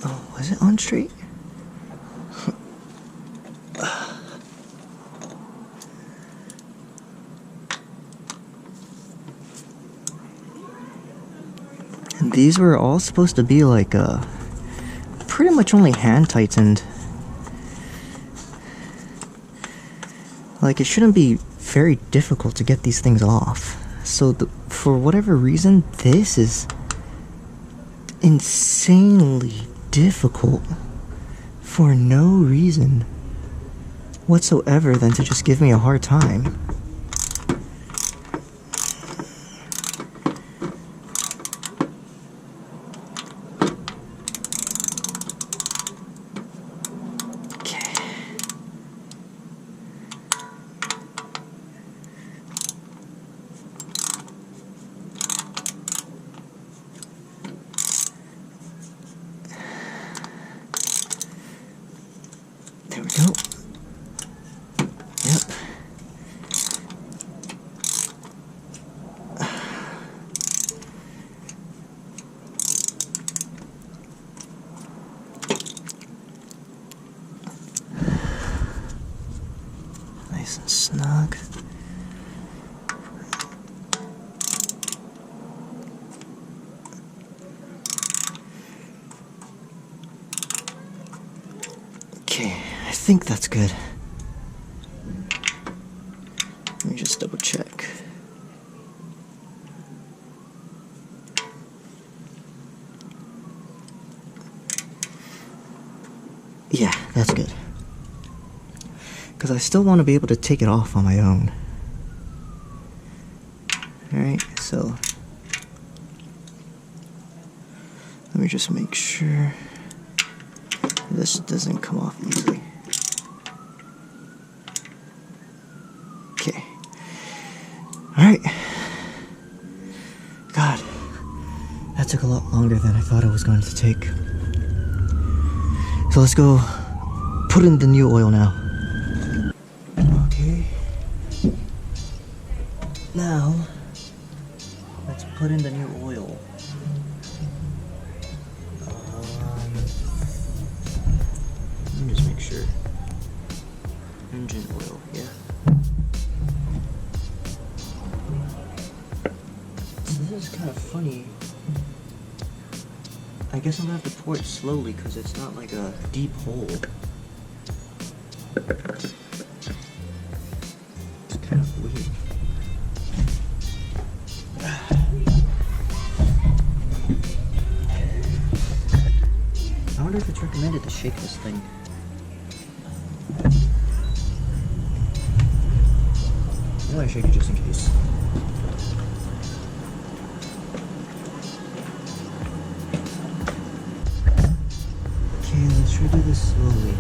oh, was it on straight? And these were all supposed to be like pretty much only hand tightened. Like, it shouldn't be very difficult to get these things off. So for whatever reason, this is insanely difficult for no reason whatsoever than to just give me a hard time. There we go. Yep. Nice and snug. Okay, I think that's good. Let me just double check. Yeah, that's good. Because I still want to be able to take it off on my own. Alright, so let me just make sure this doesn't come off easily. Okay. Alright. God, that took a lot longer than I thought it was going to take. So let's go put in the new oil now. Okay. Now, let's put in the new oil. Let me just make sure. Engine oil, yeah. So this is kind of funny. I guess I'm gonna have to pour it slowly because it's not like a deep hole. It's kind of weird. I wonder if it's recommended to shake this thing. I'm gonna shake it just in case. Okay, let's try to do this slowly.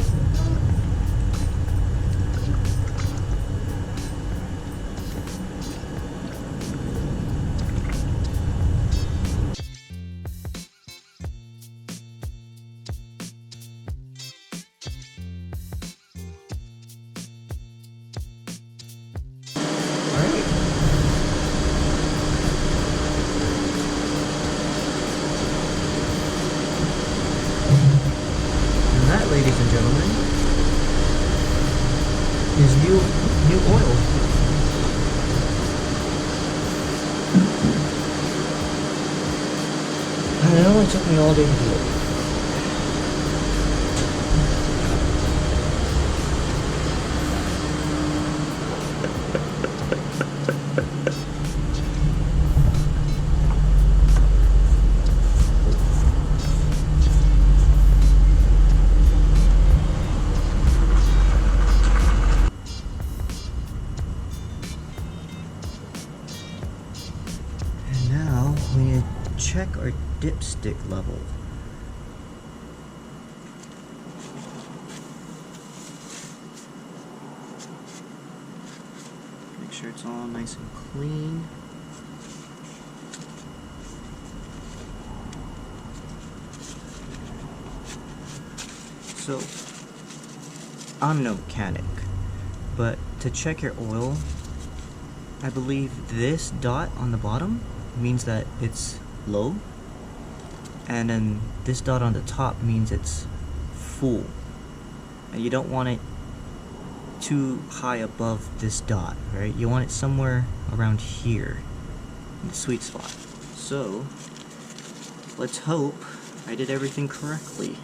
Ladies and gentlemen, is new oil. And it only took me all day to do it. We need to check our dipstick level. all nice and clean. So, I'm no mechanic, but to check your oil, I believe this dot on the bottom means that it's low, and then this dot on the top means it's full. And you don't want it too high above this dot, right? You want it somewhere around here, in the sweet spot. So, let's hope I did everything correctly.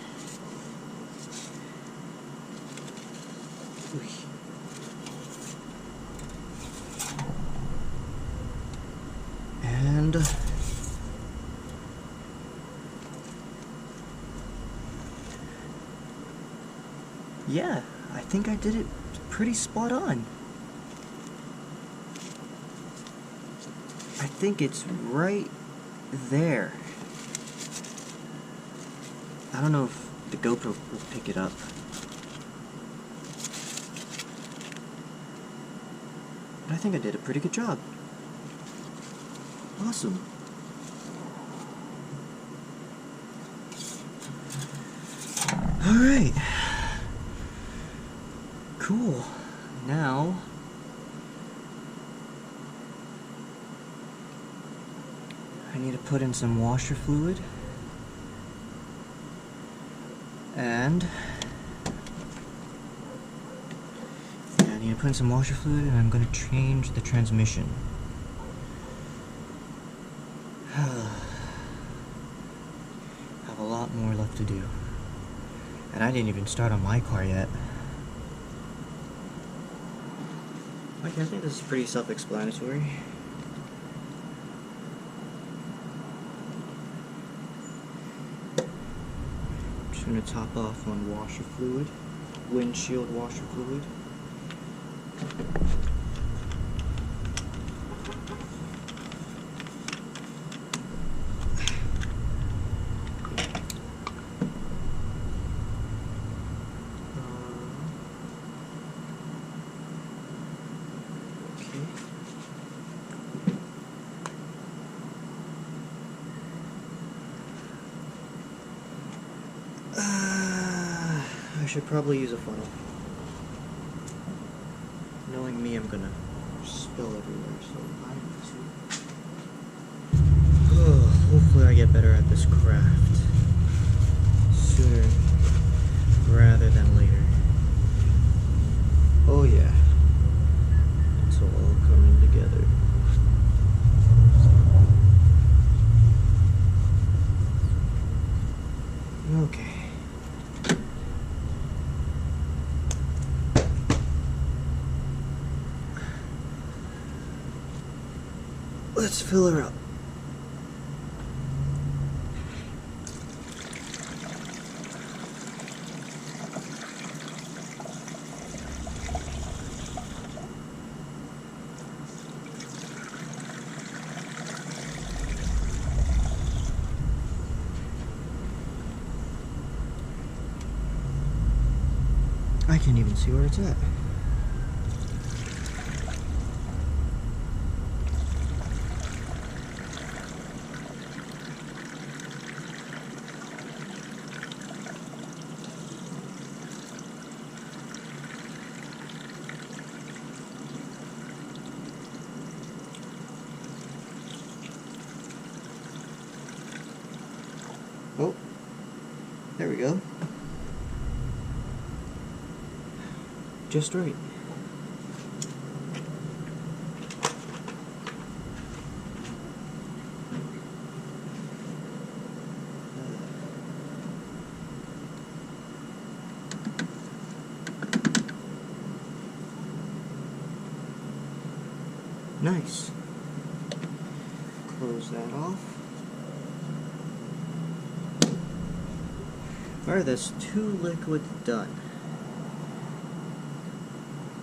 And yeah, I think I did it pretty spot on. I think it's right there. I don't know if the GoPro will pick it up. But I think I did a pretty good job. Awesome. Alright. Cool. Now, I need to put in some washer fluid. And yeah, I need to put in some washer fluid, and I'm going to change the transmission. Have a lot more left to do. And I didn't even start on my car yet. Okay, I think this is pretty self-explanatory. I'm just going to top off on washer fluid, windshield washer fluid. I should probably use a funnel. Knowing me, I'm gonna spill everywhere, so I need to... hopefully I get better at this craft sooner rather than later. Oh yeah. It's all coming together. Okay. Let's fill her up. I can't even see where it's at. Oh, there we go. Just right. Nice. Close that off. Alright, that's 2 liquids done.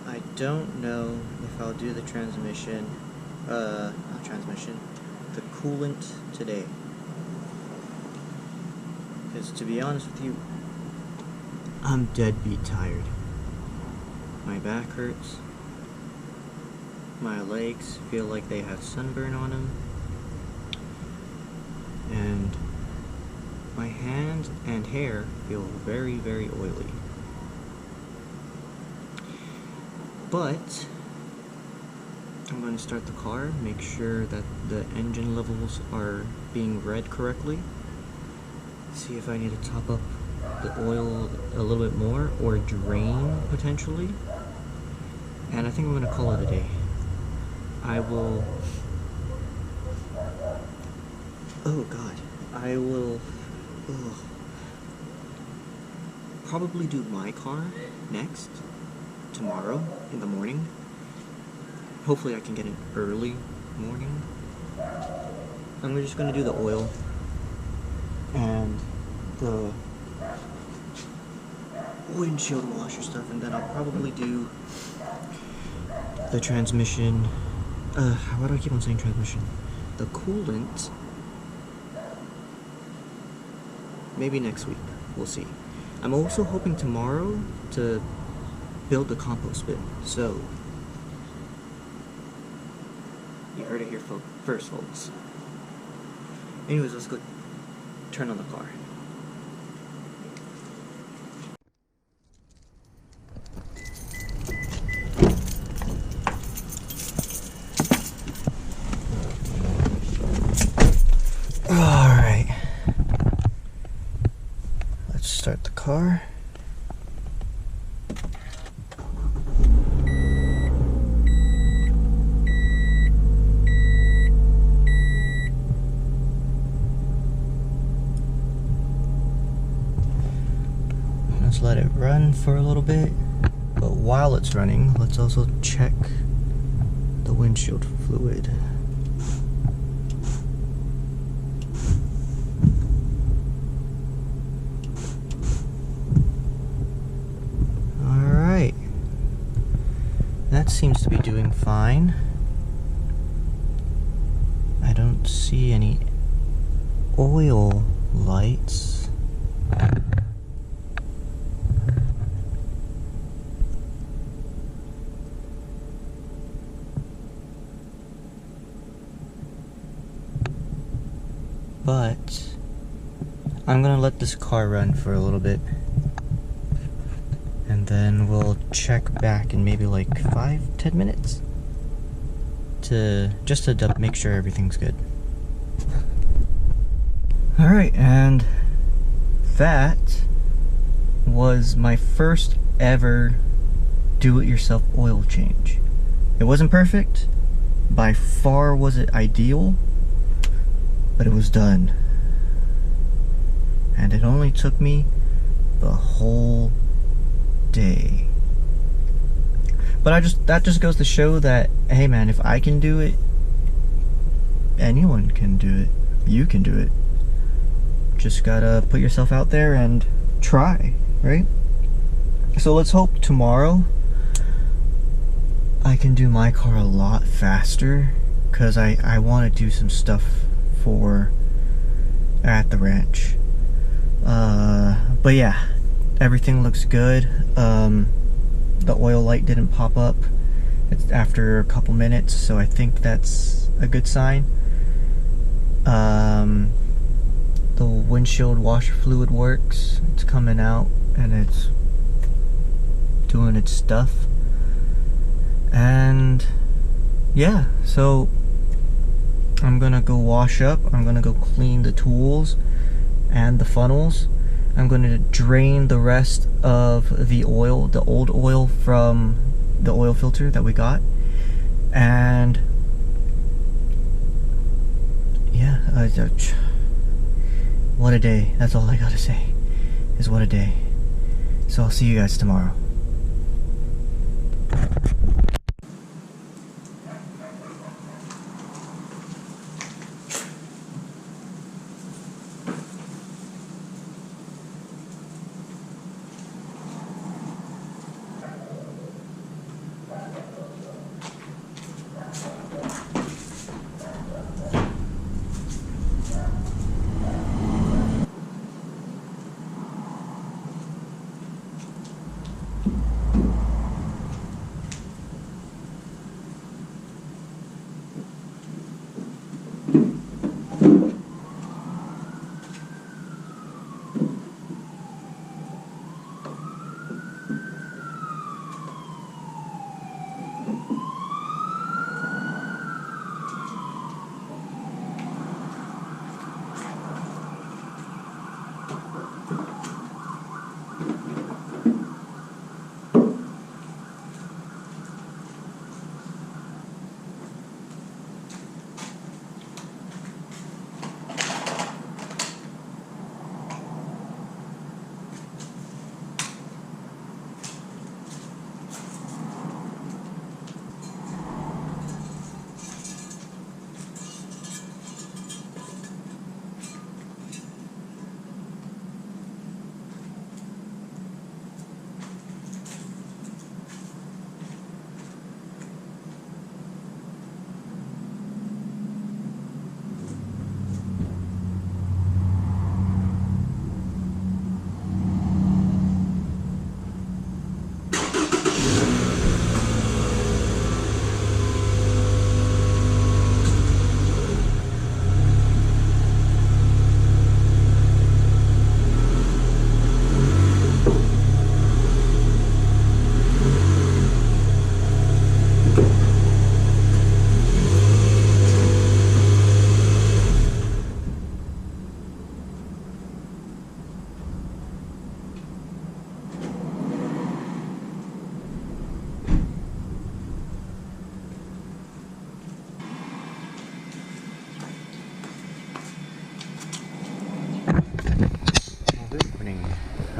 I don't know if I'll do the transmission, not transmission, the coolant today. Because to be honest with you, I'm dead beat tired. My back hurts. My legs feel like they have sunburn on them. And my hands and hair feel very, very oily. But I'm going to start the car, make sure that the engine levels are being read correctly. See if I need to top up the oil a little bit more or drain potentially. And I think I'm going to call it a day. I will... Oh god. I will probably do my car next, tomorrow in the morning. Hopefully I can get an early morning. I'm just going to do the oil and the windshield washer stuff, and then I'll probably do the transmission. Why do I keep on saying transmission? The coolant. Maybe next week. We'll see. I'm also hoping tomorrow to build the compost bin. So, you heard it here first, folks. Anyways, let's go turn on the car. Alright. Let's start the car. Let's let it run for a little bit. But while it's running, let's also check the windshield fluid. Alright. That seems to be doing fine. I don't see any oil lights. But I'm gonna let this car run for a little bit, and then we'll check back in maybe like 5-10 minutes to make sure everything's good. Alright, and that was my first ever do-it-yourself oil change. It wasn't perfect, by far was it ideal, but it was done. And it only took me the whole day. But that just goes to show that, hey man, if I can do it, anyone can do it. You can do it. Just gotta put yourself out there and try, right? So let's hope tomorrow I can do my car a lot faster, because I want to do some stuff at the ranch. But yeah, everything looks good. The oil light didn't pop up. It's after a couple minutes, so I think that's a good sign. The windshield washer fluid works. It's coming out and it's doing its stuff. And yeah, so I'm gonna go wash up. I'm gonna go clean the tools and the funnels. I'm gonna drain the rest of the oil, the old oil from the oil filter that we got. And yeah, what a day. That's all I gotta say, is what a day. So I'll see you guys tomorrow.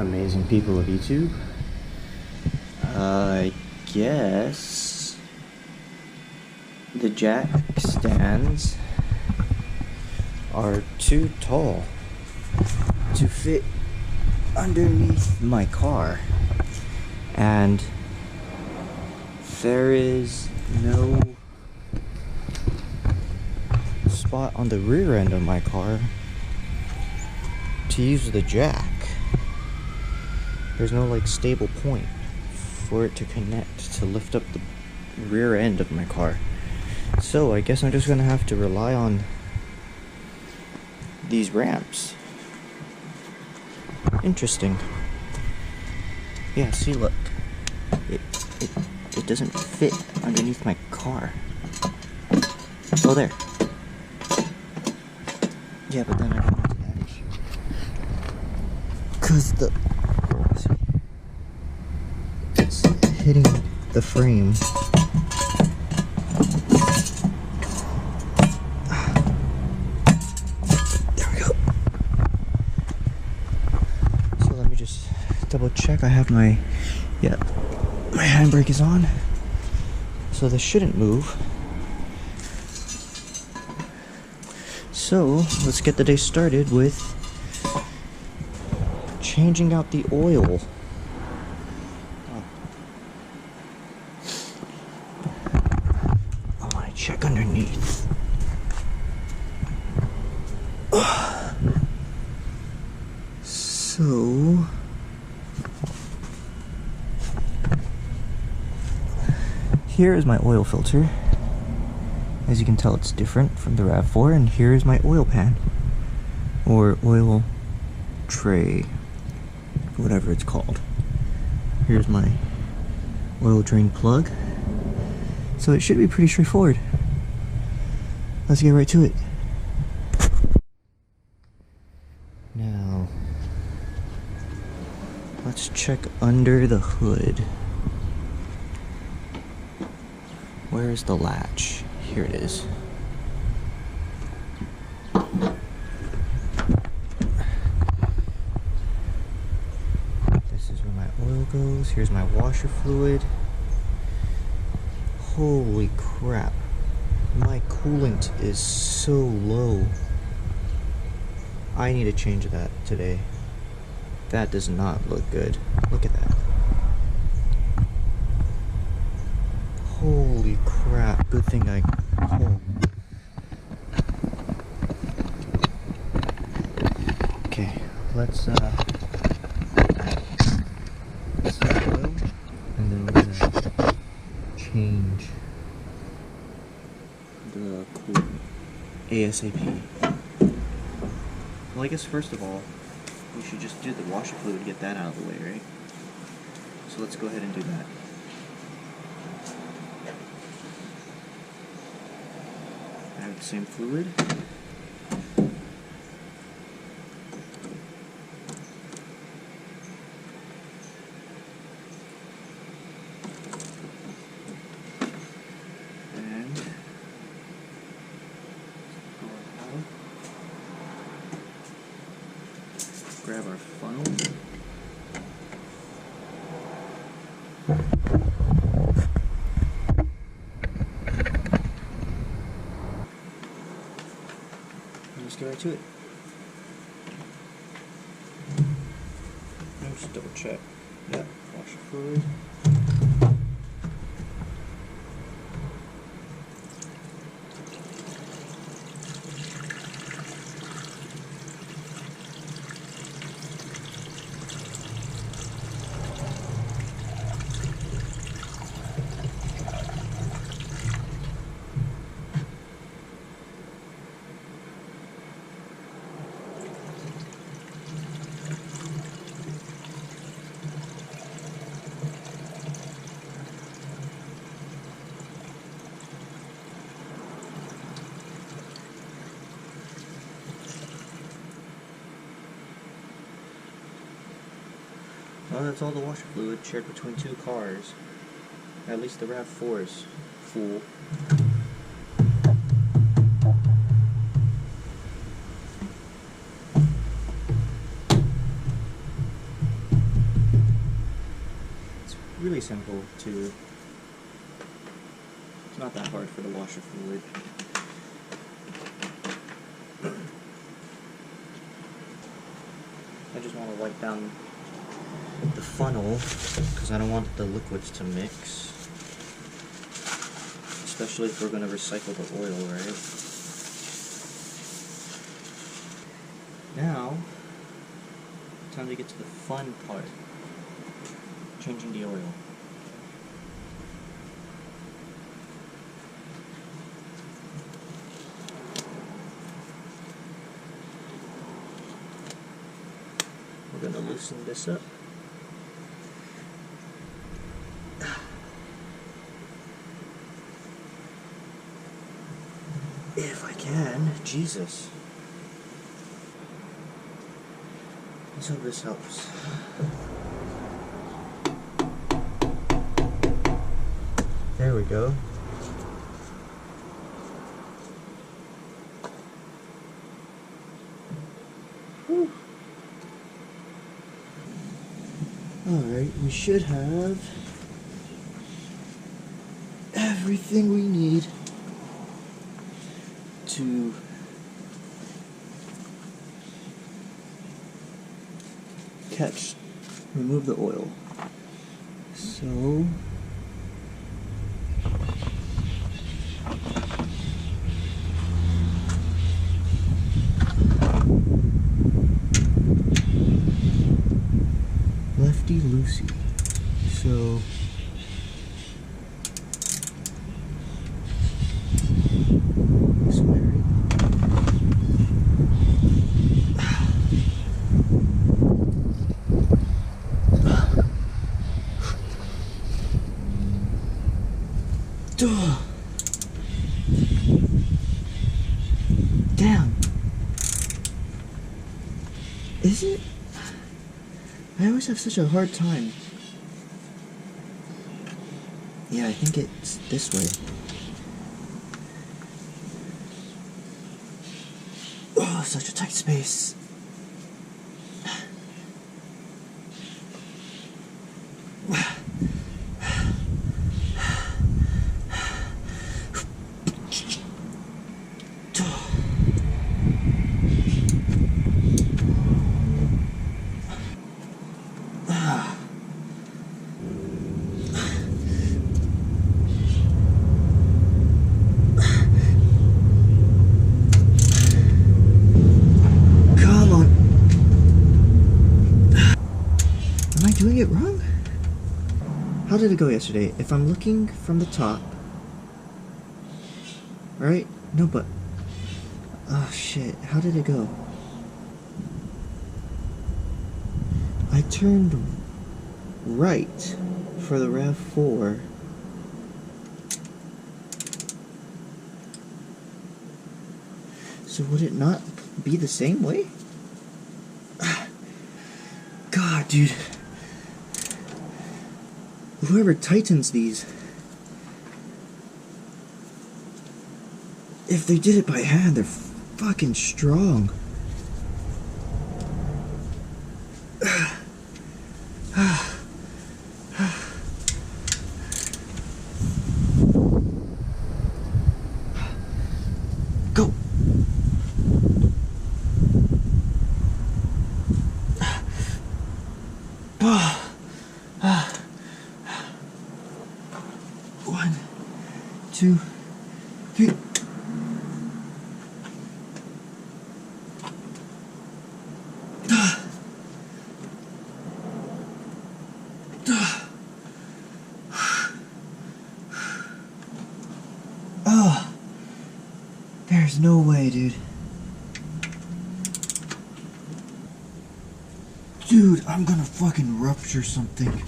amazing people of YouTube. I guess the jack stands are too tall to fit underneath my car, and there is no spot on the rear end of my car to use the jack. There's no like stable point for it to connect to lift up the rear end of my car. So I guess I'm just gonna have to rely on these ramps. Interesting. Yeah, see, look. It doesn't fit underneath my car. Oh, there. Yeah, but then I run into that issue. 'Cause it's hitting the frame. There we go. So let me just double check. I have my handbrake is on. So this shouldn't move. So let's get the day started with changing out the oil. I want to check underneath. So here is my oil filter. As you can tell, it's different from the RAV4, and here is my oil pan, or oil tray, whatever it's called. Here's my oil drain plug. So it should be pretty straightforward. Let's get right to it. Now, let's check under the hood. Where is the latch? Here it is. This is where my oil goes. Here's my washer fluid. Holy crap. My coolant is so low. I need to change that today. That does not look good. Look at that. Holy crap. Good thing I... Oh. Okay, let's oil, and then we're gonna change the coolant ASAP. Well, I guess first of all, we should just do the washer fluid to get that out of the way, right? So let's go ahead and do that. I have the same fluid. And go out. Grab our funnel. Let's get right to it. Let me just double check. Yep, washer fluid. Well, that's all the washer fluid shared between two cars. At least the RAV4 is full. simple too. It's not that hard for the washer fluid. I just want to wipe down the funnel because I don't want the liquids to mix. Especially if we're going to recycle the oil, right? Now, time to get to the fun part. Changing the oil. We're going to loosen this up. If I can, Jesus. Let's hope this helps. There we go. Whew. Alright, we should have everything we need to remove the oil. So lefty loosey. So this way, right? Damn. Is it? I always have such a hard time. Yeah, I think it's this way. Oh, such a tight space. Doing it wrong? How did it go yesterday? If I'm looking from the top, right? No, but oh shit, how did it go? I turned right for the RAV4. So would it not be the same way? God, dude. Whoever tightens these, if they did it by hand, they're fucking strong. Go. One, two, three. Oh, there's no way, dude. Dude, I'm gonna fucking rupture something.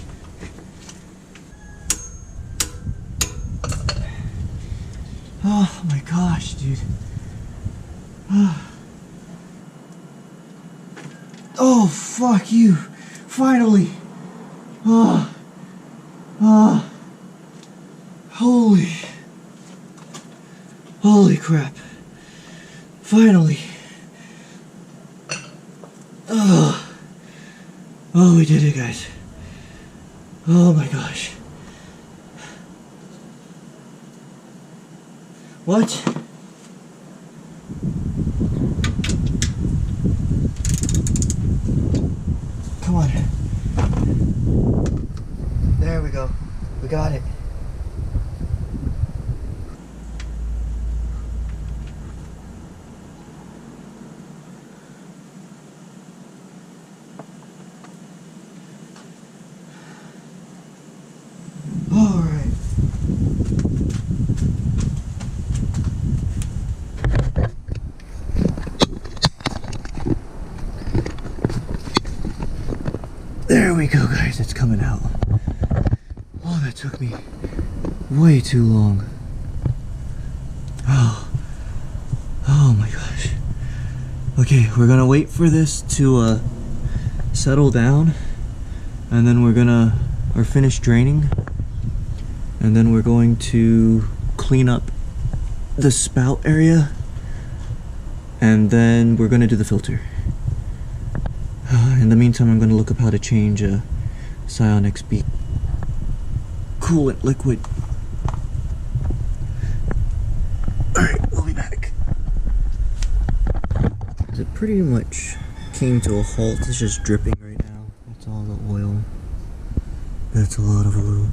Oh my gosh, dude. Oh, fuck you. Finally. Holy crap. Finally. Oh, we did it, guys. Oh my gosh. What? Come on. There we go. We got it. All right. There we go, guys. It's coming out. Oh, that took me way too long. Oh my gosh. Okay, we're gonna wait for this to settle down, and then we're finish draining, and then we're going to clean up the spout area, and then we're gonna do the filter. In the meantime, I'm gonna look up how to change a Scion XB coolant liquid. Alright, we'll be back. It pretty much came to a halt. It's just dripping right now. That's all the oil. That's a lot of oil.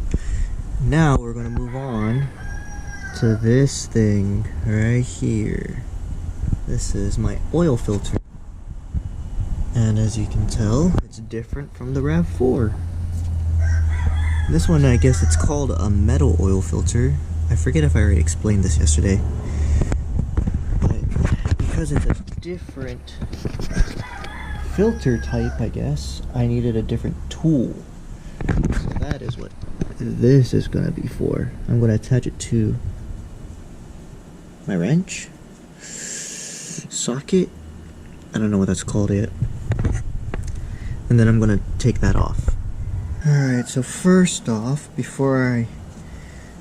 Now we're gonna move on to this thing right here. This is my oil filter. And as you can tell, it's different from the RAV4. This one, I guess it's called a metal oil filter. I forget if I already explained this yesterday. But because it's a different filter type, I guess, I needed a different tool. So that is what this is going to be for. I'm going to attach it to my wrench, socket, I don't know what that's called yet. And then I'm going to take that off. Alright, so first off, before I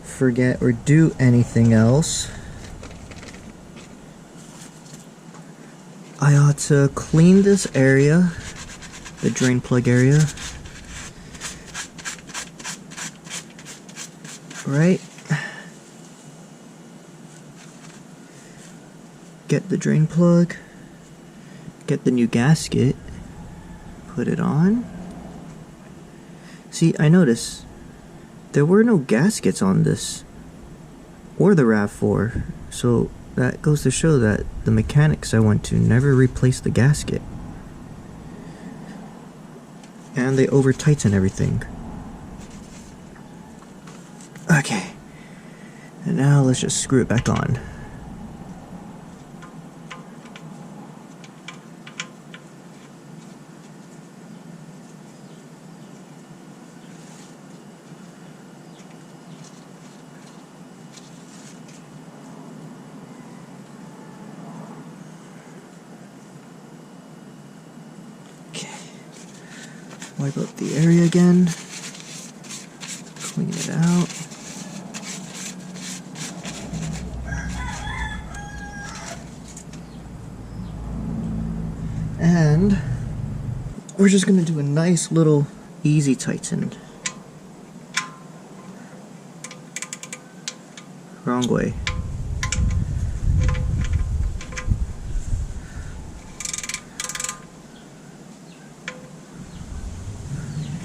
forget or do anything else, I ought to clean this area, the drain plug area. Right? Get the drain plug, get the new gasket, put it on. See, I noticed there were no gaskets on this or the RAV4, so that goes to show that the mechanics I went to never replaced the gasket. And they over-tighten everything. Okay, and now let's just screw it back on. Wipe up the area again, clean it out. And we're just gonna do a nice little easy tighten. Wrong way.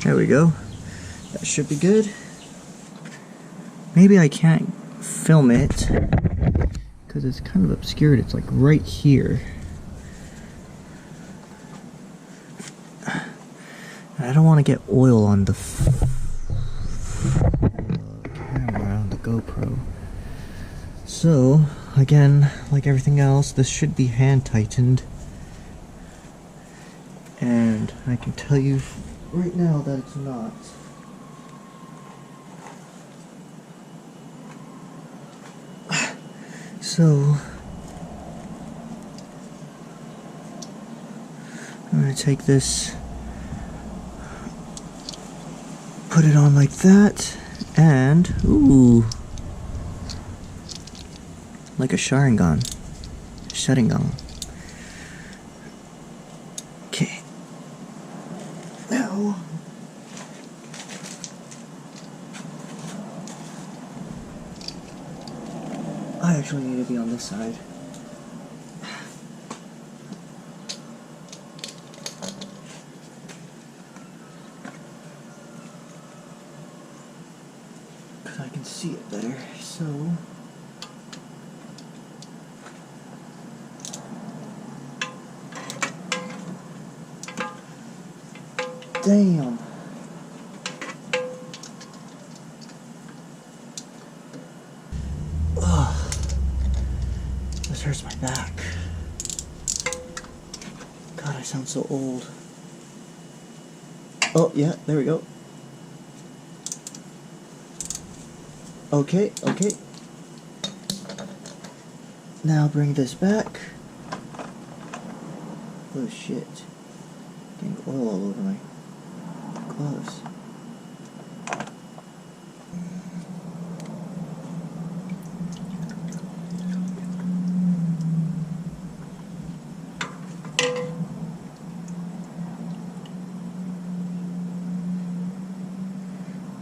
There we go. That should be good. Maybe I can't film it because it's kind of obscured. It's like right here. I don't want to get oil on the camera, on the GoPro. So, again, like everything else, this should be hand tightened. And I can tell you right now that it's not. So I'm going to take this, put it on like that, and ooh, like a Sharingan. Okay. Now I actually need to be on this side. Because I can see it better, so... Damn. Ugh. This hurts my back. God, I sound so old. Oh, yeah, there we go. Okay, okay. Now bring this back. Oh shit. Getting oil all over my gloves.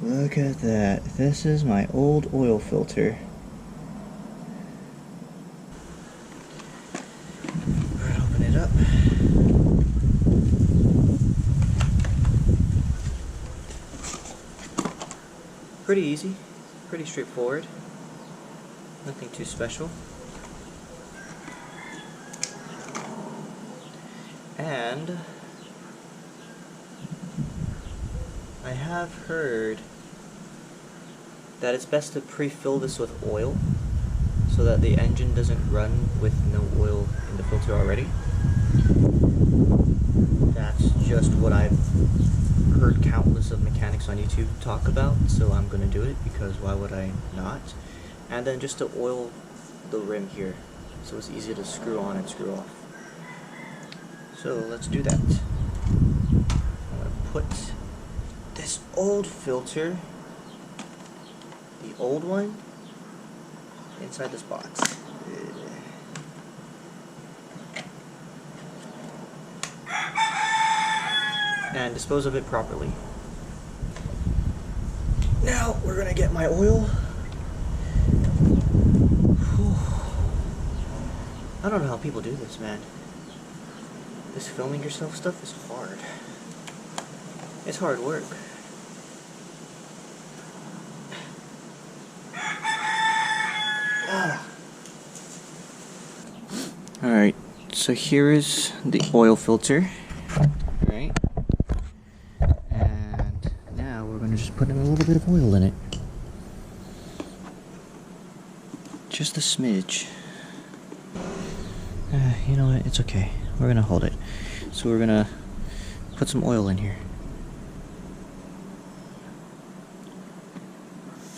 Look at that. This is my old oil filter. Alright, open it up. Pretty easy, pretty straightforward. Nothing too special. And I have heard that it's best to pre-fill this with oil so that the engine doesn't run with no oil in the filter already. That's just what I've heard countless of mechanics on YouTube talk about, so I'm gonna do it because why would I not? And then just to oil the rim here so it's easy to screw on and screw off. So let's do that. I'm gonna put this old filter, the old one, inside this box. And dispose of it properly. Now we're gonna get my oil. Whew. I don't know how people do this, man. This filming yourself stuff is hard. It's hard work. Alright, so here is the oil filter. Right? And now we're going to just put in a little bit of oil in it. Just a smidge. You know what? It's okay. We're going to hold it. So we're going to put some oil in here.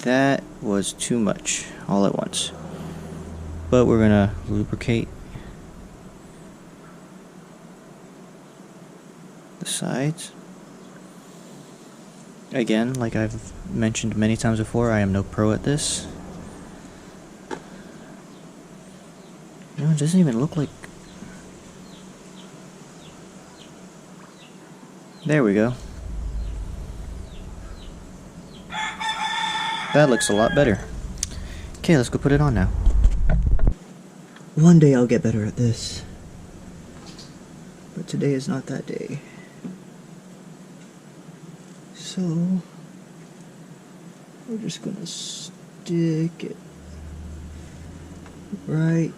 That was too much all at once. But we're going to lubricate the sides. Again, like I've mentioned many times before, I am no pro at this. You know, it doesn't even look like... There we go. That looks a lot better. Okay, let's go put it on now. One day I'll get better at this. But today is not that day. So, we're just gonna stick it right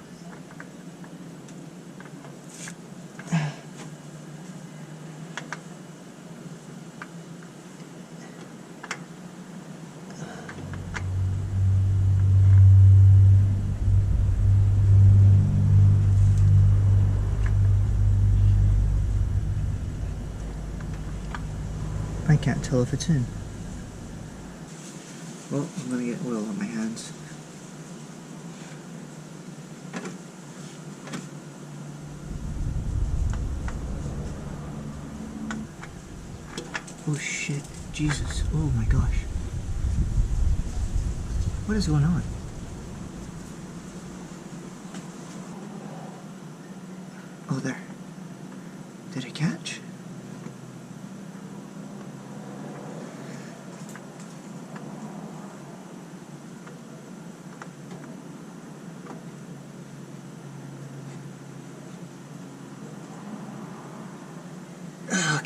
I can't tell if it's in. Well, I'm gonna get oil on my hands. Oh shit, Jesus, oh my gosh. What is going on? Oh, there. Did it catch?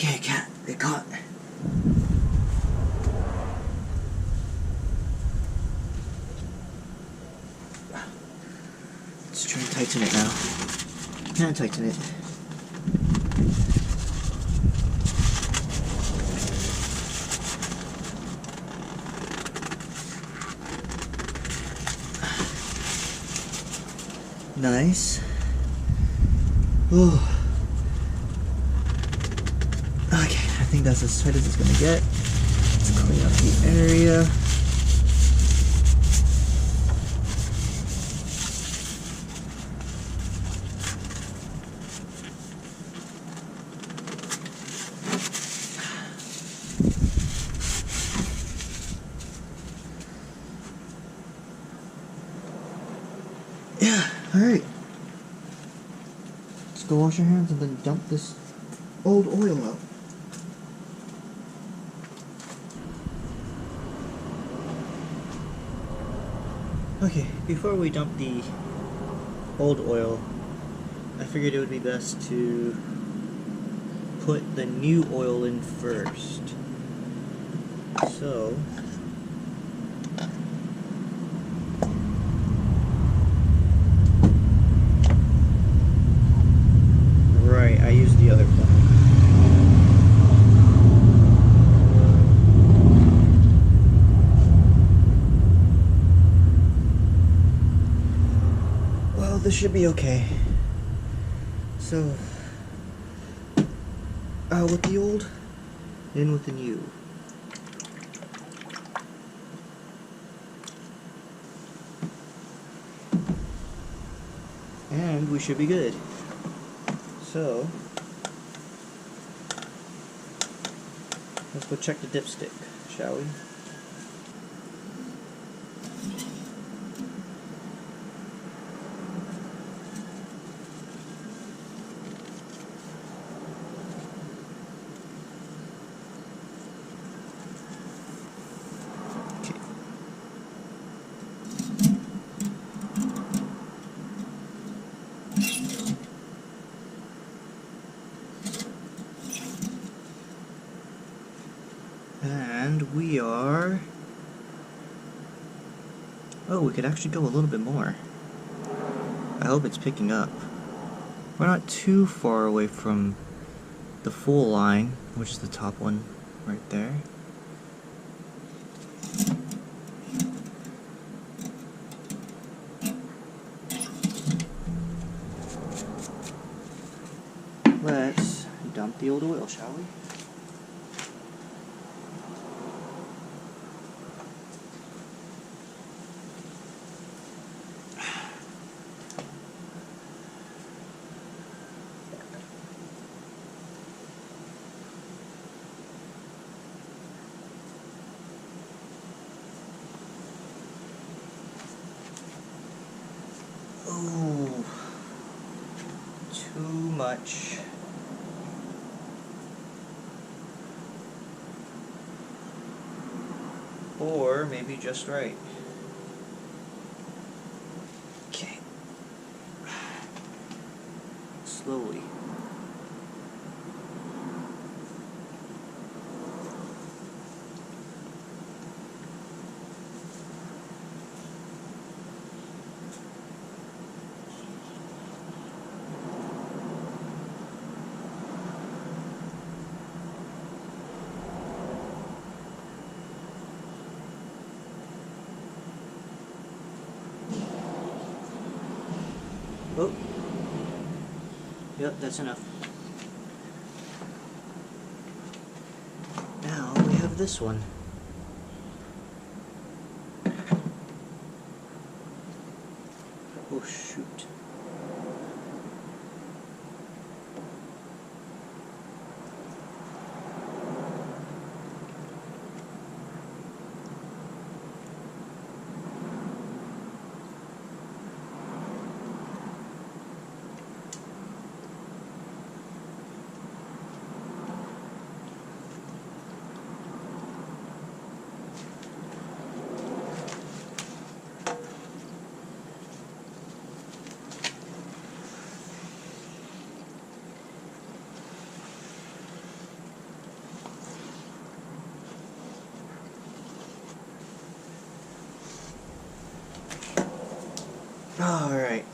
Okay, cat, get caught. Let's try and tighten it now. And tighten it. Nice. Ooh. Okay, I think that's as tight as it's gonna get. Let's clean up the area. Yeah, alright. Let's go wash your hands and then dump this old oil out. Okay, before we dump the old oil, I figured it would be best to put the new oil in first. So, right, I used the other plug. Well, this should be okay. So, out with the old, in with the new. And we should be good. So, let's go check the dipstick, shall we? Okay. And we are... Oh, we could actually go a little bit more. I hope it's picking up. We're not too far away from the full line, which is the top one right there. Let's dump the old oil, shall we? Ooh, too much. Or maybe just right. Okay. Slowly. Oh. Yep, that's enough. Now we have this one. Oh shoot.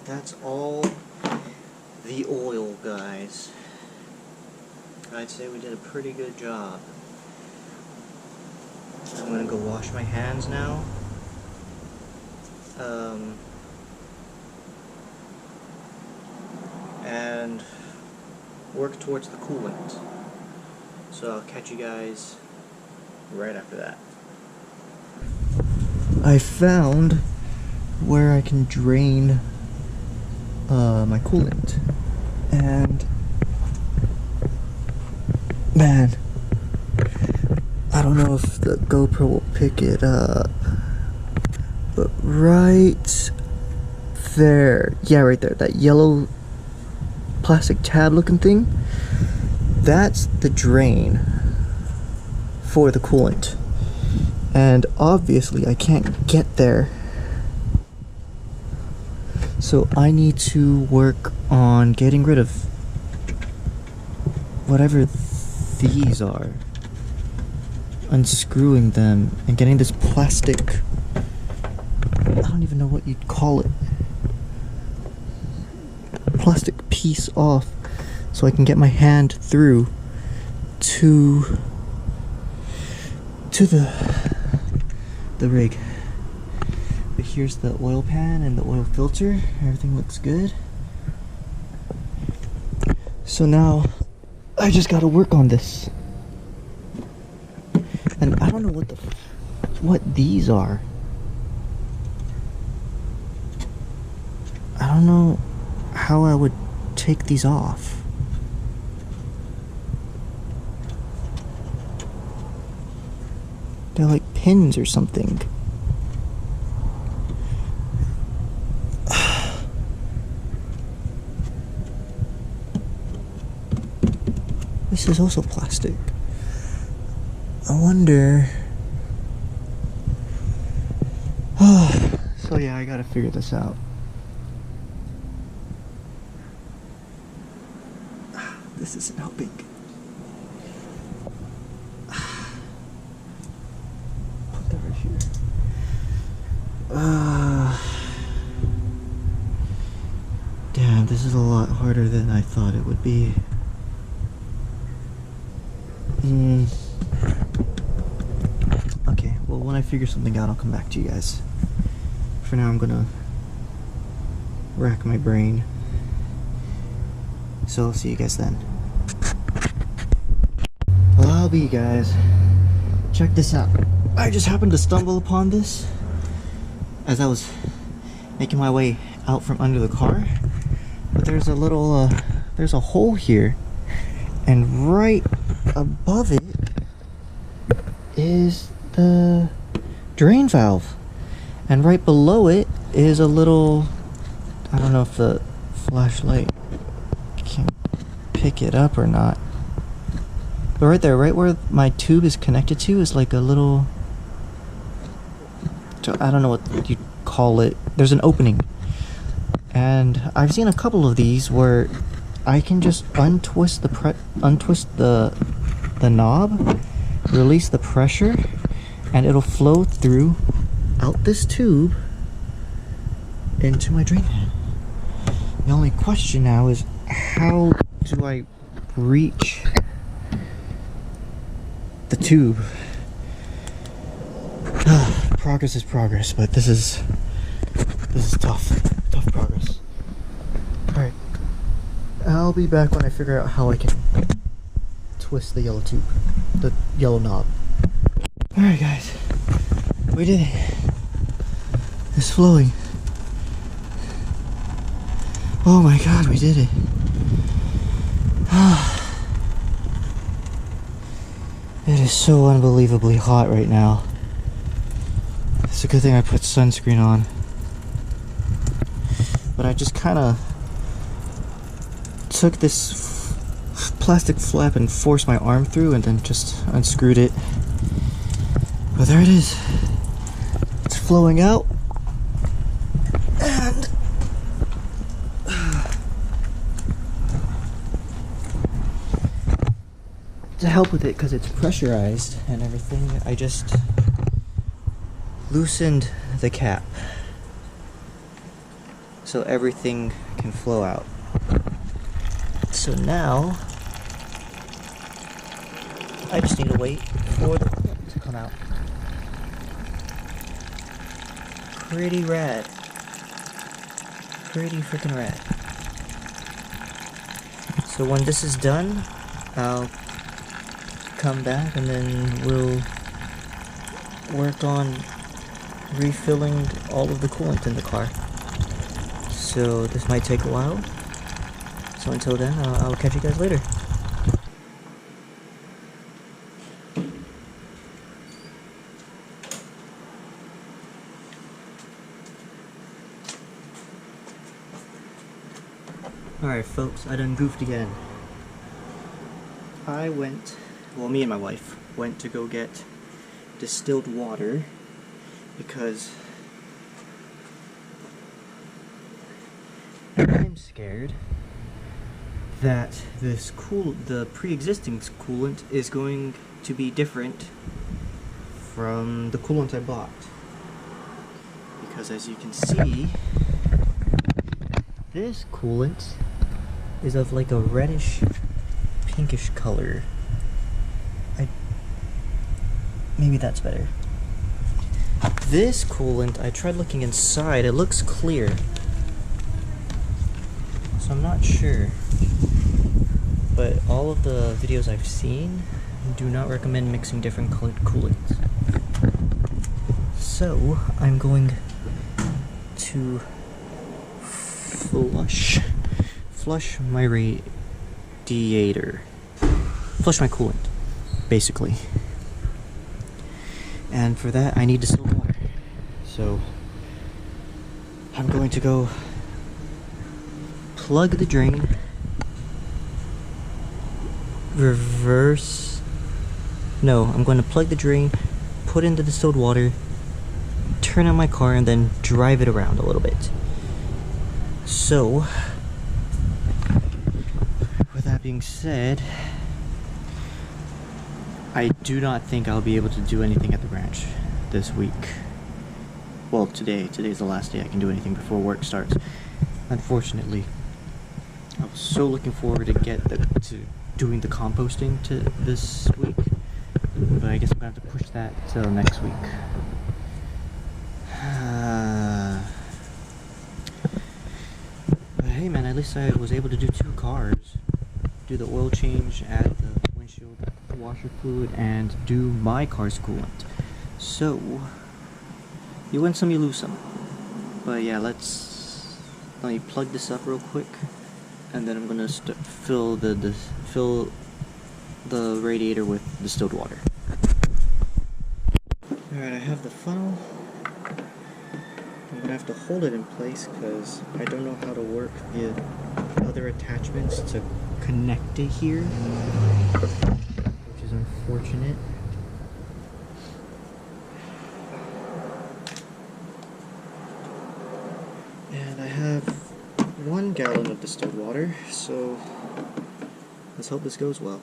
that's all the oil, guys. I'd say we did a pretty good job. I'm gonna go wash my hands now. And work towards the coolant. So I'll catch you guys right after that. I found where I can drain my coolant, and man, I don't know if the GoPro will pick it up, but right there, yeah, right there, that yellow plastic tab looking thing, that's the drain for the coolant. And obviously I can't get there, so I need to work on getting rid of whatever these are, unscrewing them and getting this plastic, I don't even know what you'd call it, plastic piece off, so I can get my hand through to the rig. But here's the oil pan and the oil filter. Everything looks good. So now I just gotta work on this. And I don't know what these are. I don't know how I would take these off. They're like pins or something. This is also plastic. I wonder. So yeah, I gotta figure this out. This isn't helping. Put that right here. Damn, this is a lot harder than I thought it would be. Okay, well, when I figure something out, I'll come back to you guys. For now, I'm gonna rack my brain. So I'll see you guys then. Well, I'll be, guys. Check this out. I just happened to stumble upon this as I was making my way out from under the car. But there's a little, there's a hole here. And right above it is the drain valve. And right below it is a little, I don't know if the flashlight can pick it up or not. But right there, right where my tube is connected to is like a little, I don't know what you'd call it. There's an opening. And I've seen a couple of these where I can just untwist the knob, release the pressure, and it'll flow through out this tube into my drain pan. The only question now is, how do I reach the tube? Progress is progress, but this is tough progress. Alright, I'll be back when I figure out how I can twist the yellow tube, the yellow knob. Alright guys, we did it. It's flowing. Oh my god, we did it. It is so unbelievably hot right now. It's a good thing I put sunscreen on. But I just kind of took this plastic flap and forced my arm through and then just unscrewed it. But there it is. It's flowing out. And to help with it, because it's pressurized and everything, I just loosened the cap. so everything can flow out. So now I just need to wait for the coolant to come out. Pretty rad. Pretty freaking rad. So when this is done, I'll come back and then we'll work on refilling all of the coolant in the car. So this might take a while. So until then, I'll catch you guys later. Alright folks, I done goofed again. Me and my wife went to go get distilled water because I'm scared that the pre-existing coolant is going to be different from the coolant I bought. Because as you can see, this coolant is of like a reddish pinkish color. Maybe that's better. This coolant, I tried looking inside, it looks clear. So I'm not sure. But all of the videos I've seen do not recommend mixing different colored coolants. So I'm going to flush my radiator. Flush my coolant, basically. And for that, I need distilled water. So I'm going to go plug the drain, I'm going to plug the drain, put in the distilled water, turn on my car, and then drive it around a little bit. So, with that being said, I do not think I'll be able to do anything at the ranch this week. Well, today's the last day I can do anything before work starts. Unfortunately, I was so looking forward to doing the composting this week, but I guess I'm gonna have to push that till next week. But hey man, at least I was able to do 2 cars. Do the oil change, add the windshield washer fluid, and do my car's coolant. So, you win some, you lose some. But yeah, let me plug this up real quick, and then I'm gonna fill the radiator with distilled water. Alright, I have the funnel. I'm gonna have to hold it in place because I don't know how to work the other attachments to connect it here, which is unfortunate. And I have 1 gallon of distilled water, so let's hope this goes well.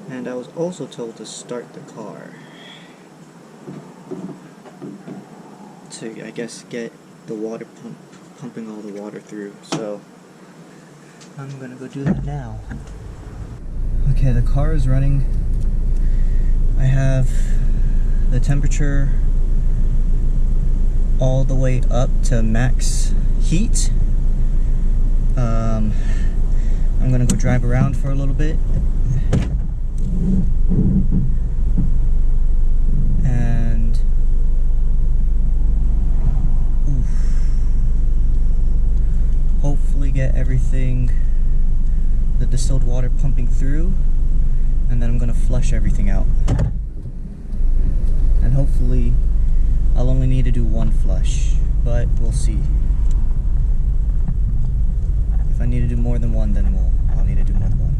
And I was also told to start the car to, I guess, get the water pumping all the water through. So I'm gonna go do that now. Okay, the car is running. I have the temperature all the way up to max heat. I'm gonna go drive around for a little bit. And hopefully get everything, the distilled water pumping through, and then I'm gonna flush everything out. And hopefully I'll only need to do 1 flush, but we'll see. I need to do more than one, then I'll need to do more than one.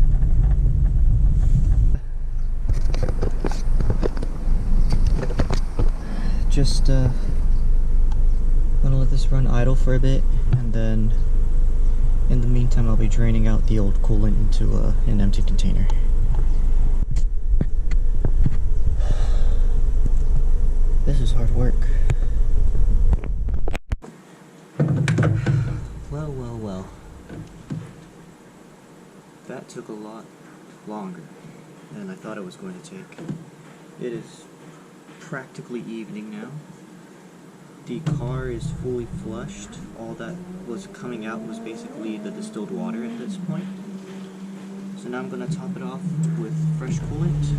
Just gonna let this run idle for a bit, and then in the meantime I'll be draining out the old coolant into an empty container. This is hard work. Well. That took a lot longer than I thought it was going to take. It is practically evening now. The car is fully flushed. All that was coming out was basically the distilled water at this point. So now I'm going to top it off with fresh coolant.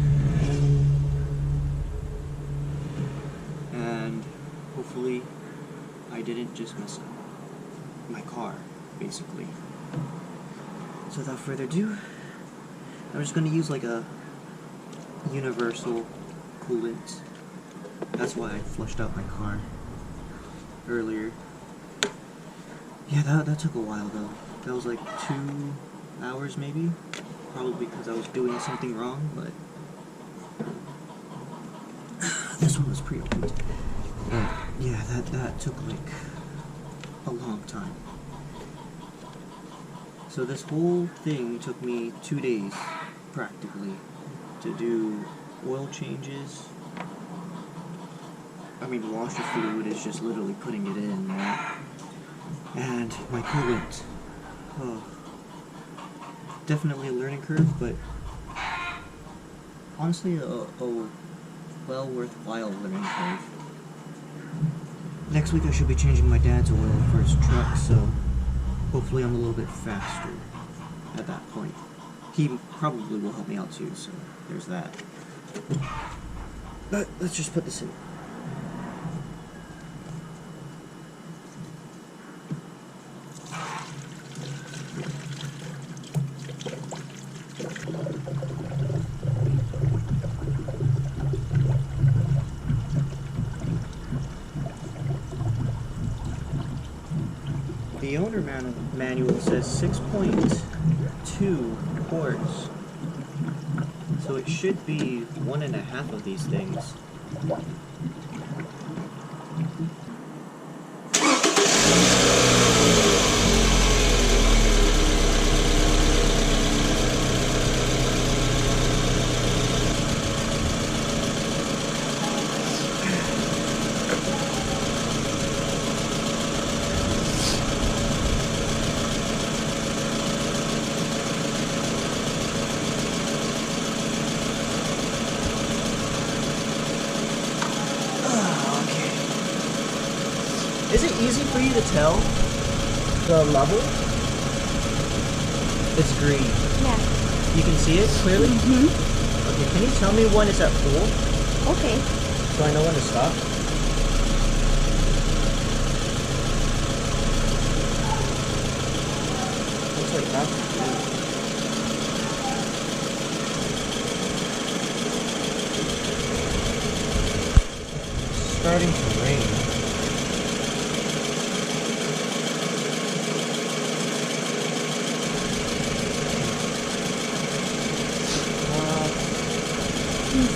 And hopefully I didn't just mess up my car, basically. So without further ado, I'm just going to use like a universal coolant. That's why I flushed out my car earlier. Yeah, that took a while though. That was like 2 hours maybe. Probably because I was doing something wrong, but this one was pre-opened. Yeah, that took like a long time. So this whole thing took me 2 days, practically, to do oil changes. I mean, washer fluid is just literally putting it in, right? And my coolant. Oh. Definitely a learning curve, but honestly a well worthwhile learning curve. Next week I should be changing my dad's oil for his truck, so hopefully I'm a little bit faster at that point. He probably will help me out too, so there's that. But let's just put this in. The owner manual says 6.2 quarts, so it should be 1.5 of these things. Is it easy for you to tell the level? It's green. Yeah. You can see it clearly? Mm-hmm. Okay, can you tell me when it's at full? Okay. So I know when to stop? Looks like that's starting to rain.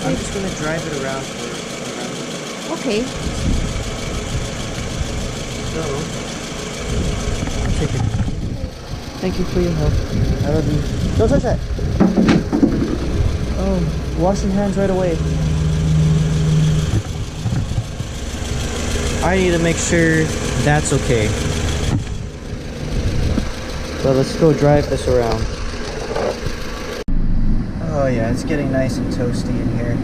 I'm just going to drive it around for Okay. So, I'll take it. Thank you for your help. I love you. Don't touch that! Oh, wash your hands right away. I need to make sure that's okay. So let's go drive this around. Oh yeah, it's getting nice and toasty in here.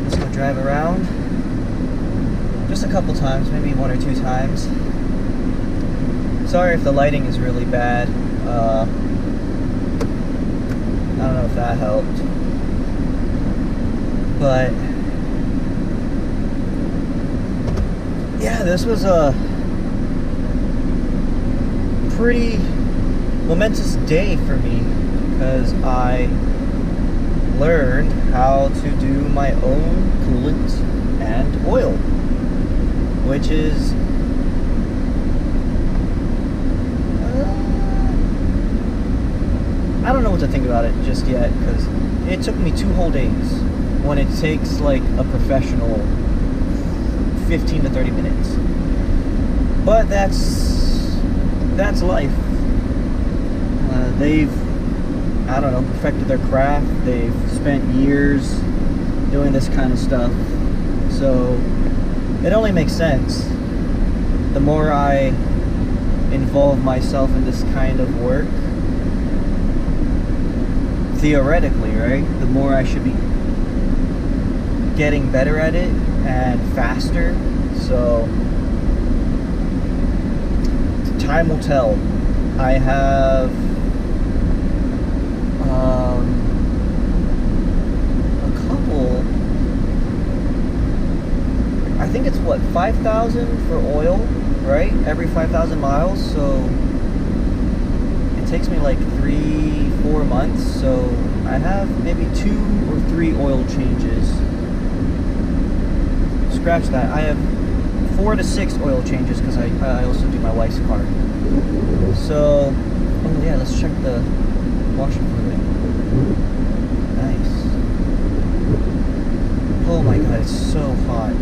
Let's go drive around. Just a couple times, maybe 1 or 2 times. Sorry if the lighting is really bad. I don't know if that helped. But yeah, this was a pretty momentous day for me because I learned how to do my own coolant and oil, which is what to think about it just yet, because it took me 2 whole days when it takes like a professional 15 to 30 minutes. But that's life. They've, I don't know, perfected their craft. They've spent years doing this kind of stuff. So it only makes sense. The more I involve myself in this kind of work, theoretically, right, the more I should be getting better at it and faster. So time will tell. I have a couple, I think it's what, 5,000 for oil, right? Every 5,000 miles. So it takes me like 3-4 months. So I have maybe 2 or 3 oil changes. Scratch that. I have 4 to 6 oil changes because I also do my wife's car. So, oh yeah, let's check the washer fluid. Nice. Oh my god, it's so hot.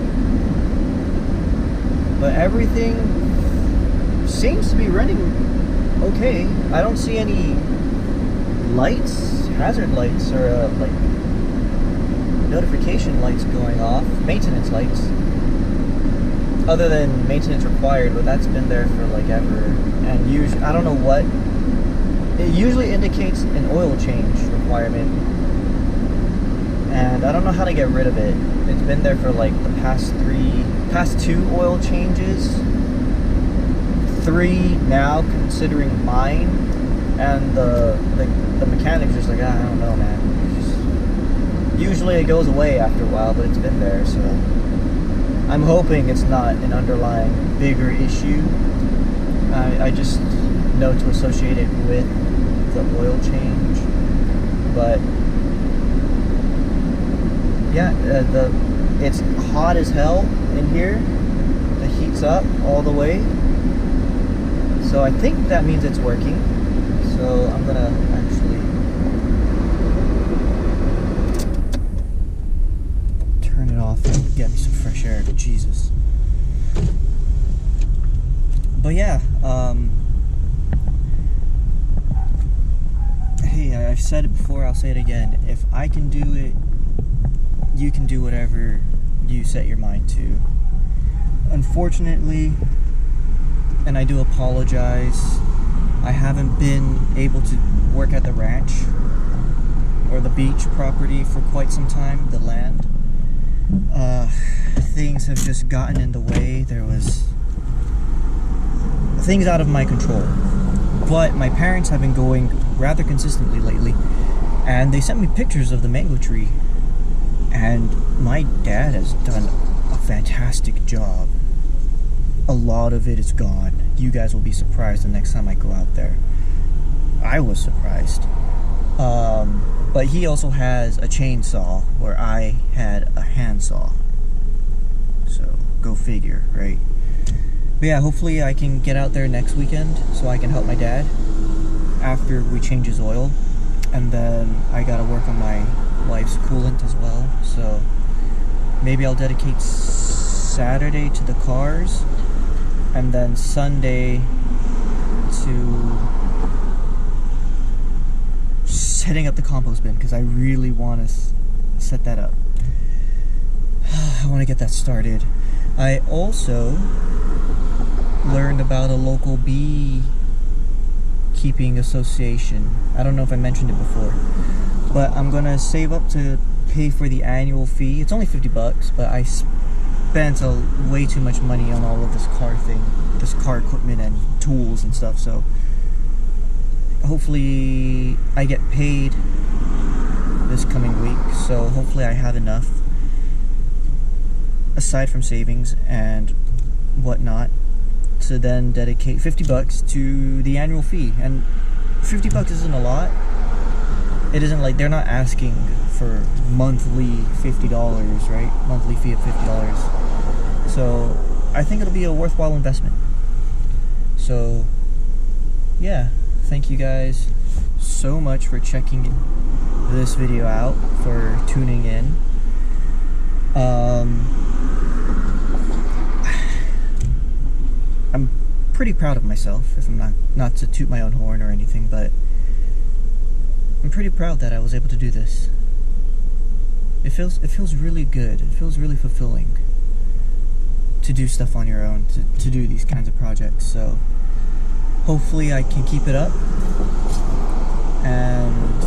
But everything seems to be running okay. I don't see any lights, hazard lights, or like notification lights going off, maintenance lights. Other than maintenance required, but that's been there for like ever. And usually, I don't know what, it usually indicates an oil change requirement. And I don't know how to get rid of it. It's been there for like the past 2 oil changes. 3 now, considering mine. And the mechanic's just like, I don't know, man. Usually it goes away after a while, but it's been there, so I'm hoping it's not an underlying bigger issue. I just know to associate it with the oil change. But yeah, it's hot as hell in here. The heat's up all the way. So I think that means it's working. So I'm gonna actually turn it off and get me some fresh air. Jesus. But yeah, hey, I've said it before, I'll say it again. If I can do it, you can do whatever you set your mind to. Unfortunately, and I do apologize, I haven't been able to work at the ranch or the beach property for quite some time, the land. Things have just gotten in the way. There was things out of my control. But my parents have been going rather consistently lately, and they sent me pictures of the mango tree. And my dad has done a fantastic job. A lot of it is gone. You guys will be surprised the next time I go out there. I was surprised. But he also has a chainsaw where I had a handsaw. So, go figure, right? But yeah, hopefully I can get out there next weekend so I can help my dad after we change his oil. And then I gotta work on my wife's coolant as well. So, maybe I'll dedicate Saturday to the cars. And then Sunday to setting up the compost bin, because I really want to set that up. I want to get that started. I also learned about a local bee keeping association. I don't know if I mentioned it before, but I'm gonna save up to pay for the annual fee. It's only $50, but I spent way too much money on all of this car equipment and tools and stuff, so hopefully I get paid this coming week. So hopefully I have enough aside from savings and whatnot to then dedicate $50 to the annual fee. And $50 isn't a lot. It isn't like they're not asking for monthly $50, right? Monthly fee of $50. So I think it'll be a worthwhile investment. So yeah, thank you guys so so much for checking this video out, for tuning in. I'm pretty proud of myself, if I'm not to toot my own horn or anything, but I'm pretty proud that I was able to do this. It feels really good. It feels really fulfilling to do stuff on your own, to do these kinds of projects. So hopefully I can keep it up, and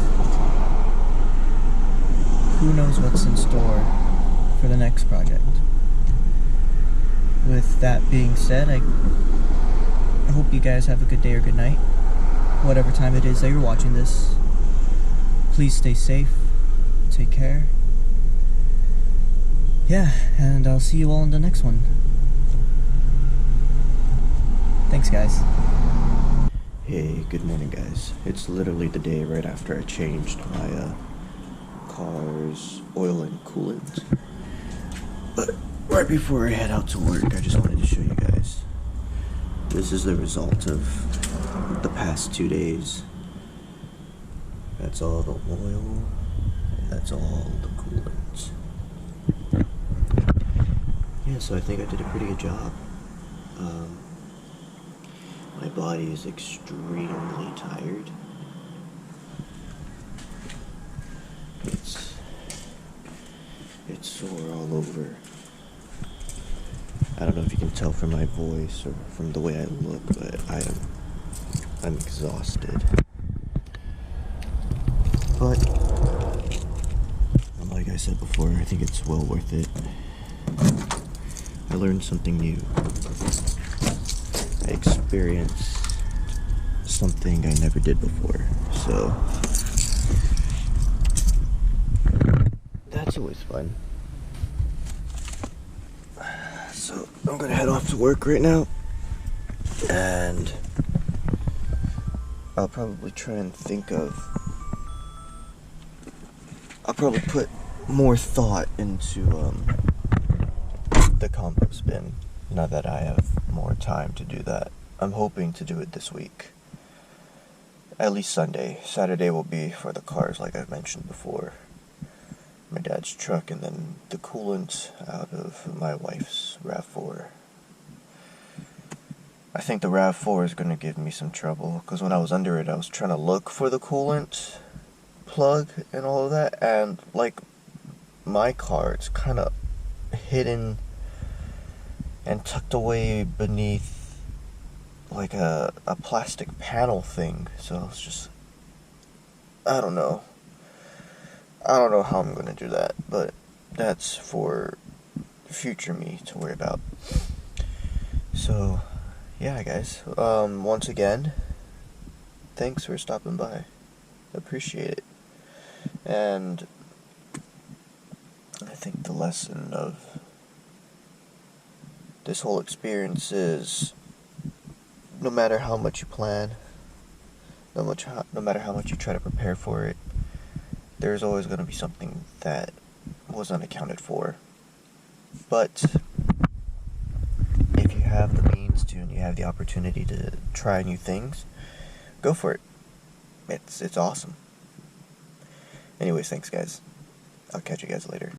who knows what's in store for the next project. With that being said, I hope you guys have a good day or good night, whatever time it is that you're watching this. Please stay safe, take care. Yeah, and I'll see you all in the next one. Thanks, guys. Hey, good morning, guys. It's literally the day right after I changed my car's oil and coolant. But right before I head out to work, I just wanted to show you guys. This is the result of the past 2 days. That's all the oil, and that's all the coolant. Yeah, so I think I did a pretty good job. My body is extremely tired. It's sore all over. I don't know if you can tell from my voice or from the way I look, but I'm exhausted. But like I said before, I think it's well worth it. I learned something new. I experienced something I never did before. So that's always fun. So I'm gonna head off to work right now, and I'll probably try and I'll probably put more thought into the compost bin now that I have more time to do that. I'm hoping to do it this week, at least Sunday. Saturday will be for the cars, like I mentioned before, my dad's truck, and then the coolant out of my wife's RAV4. I think the RAV4 is going to give me some trouble, because when I was under it, I was trying to look for the coolant plug and all of that, and like my car, it's kind of hidden and tucked away beneath like a plastic panel thing. So it's just, I don't know how I'm gonna do that, but that's for future me to worry about. So yeah, guys, once again, thanks for stopping by. Appreciate it. And I think the lesson of this whole experience is, no matter how much you plan, no matter how much you try to prepare for it, there's always going to be something that was unaccounted for. But if you have the means to, and you have the opportunity to try new things, go for it. It's awesome. Anyways, thanks, guys. I'll catch you guys later.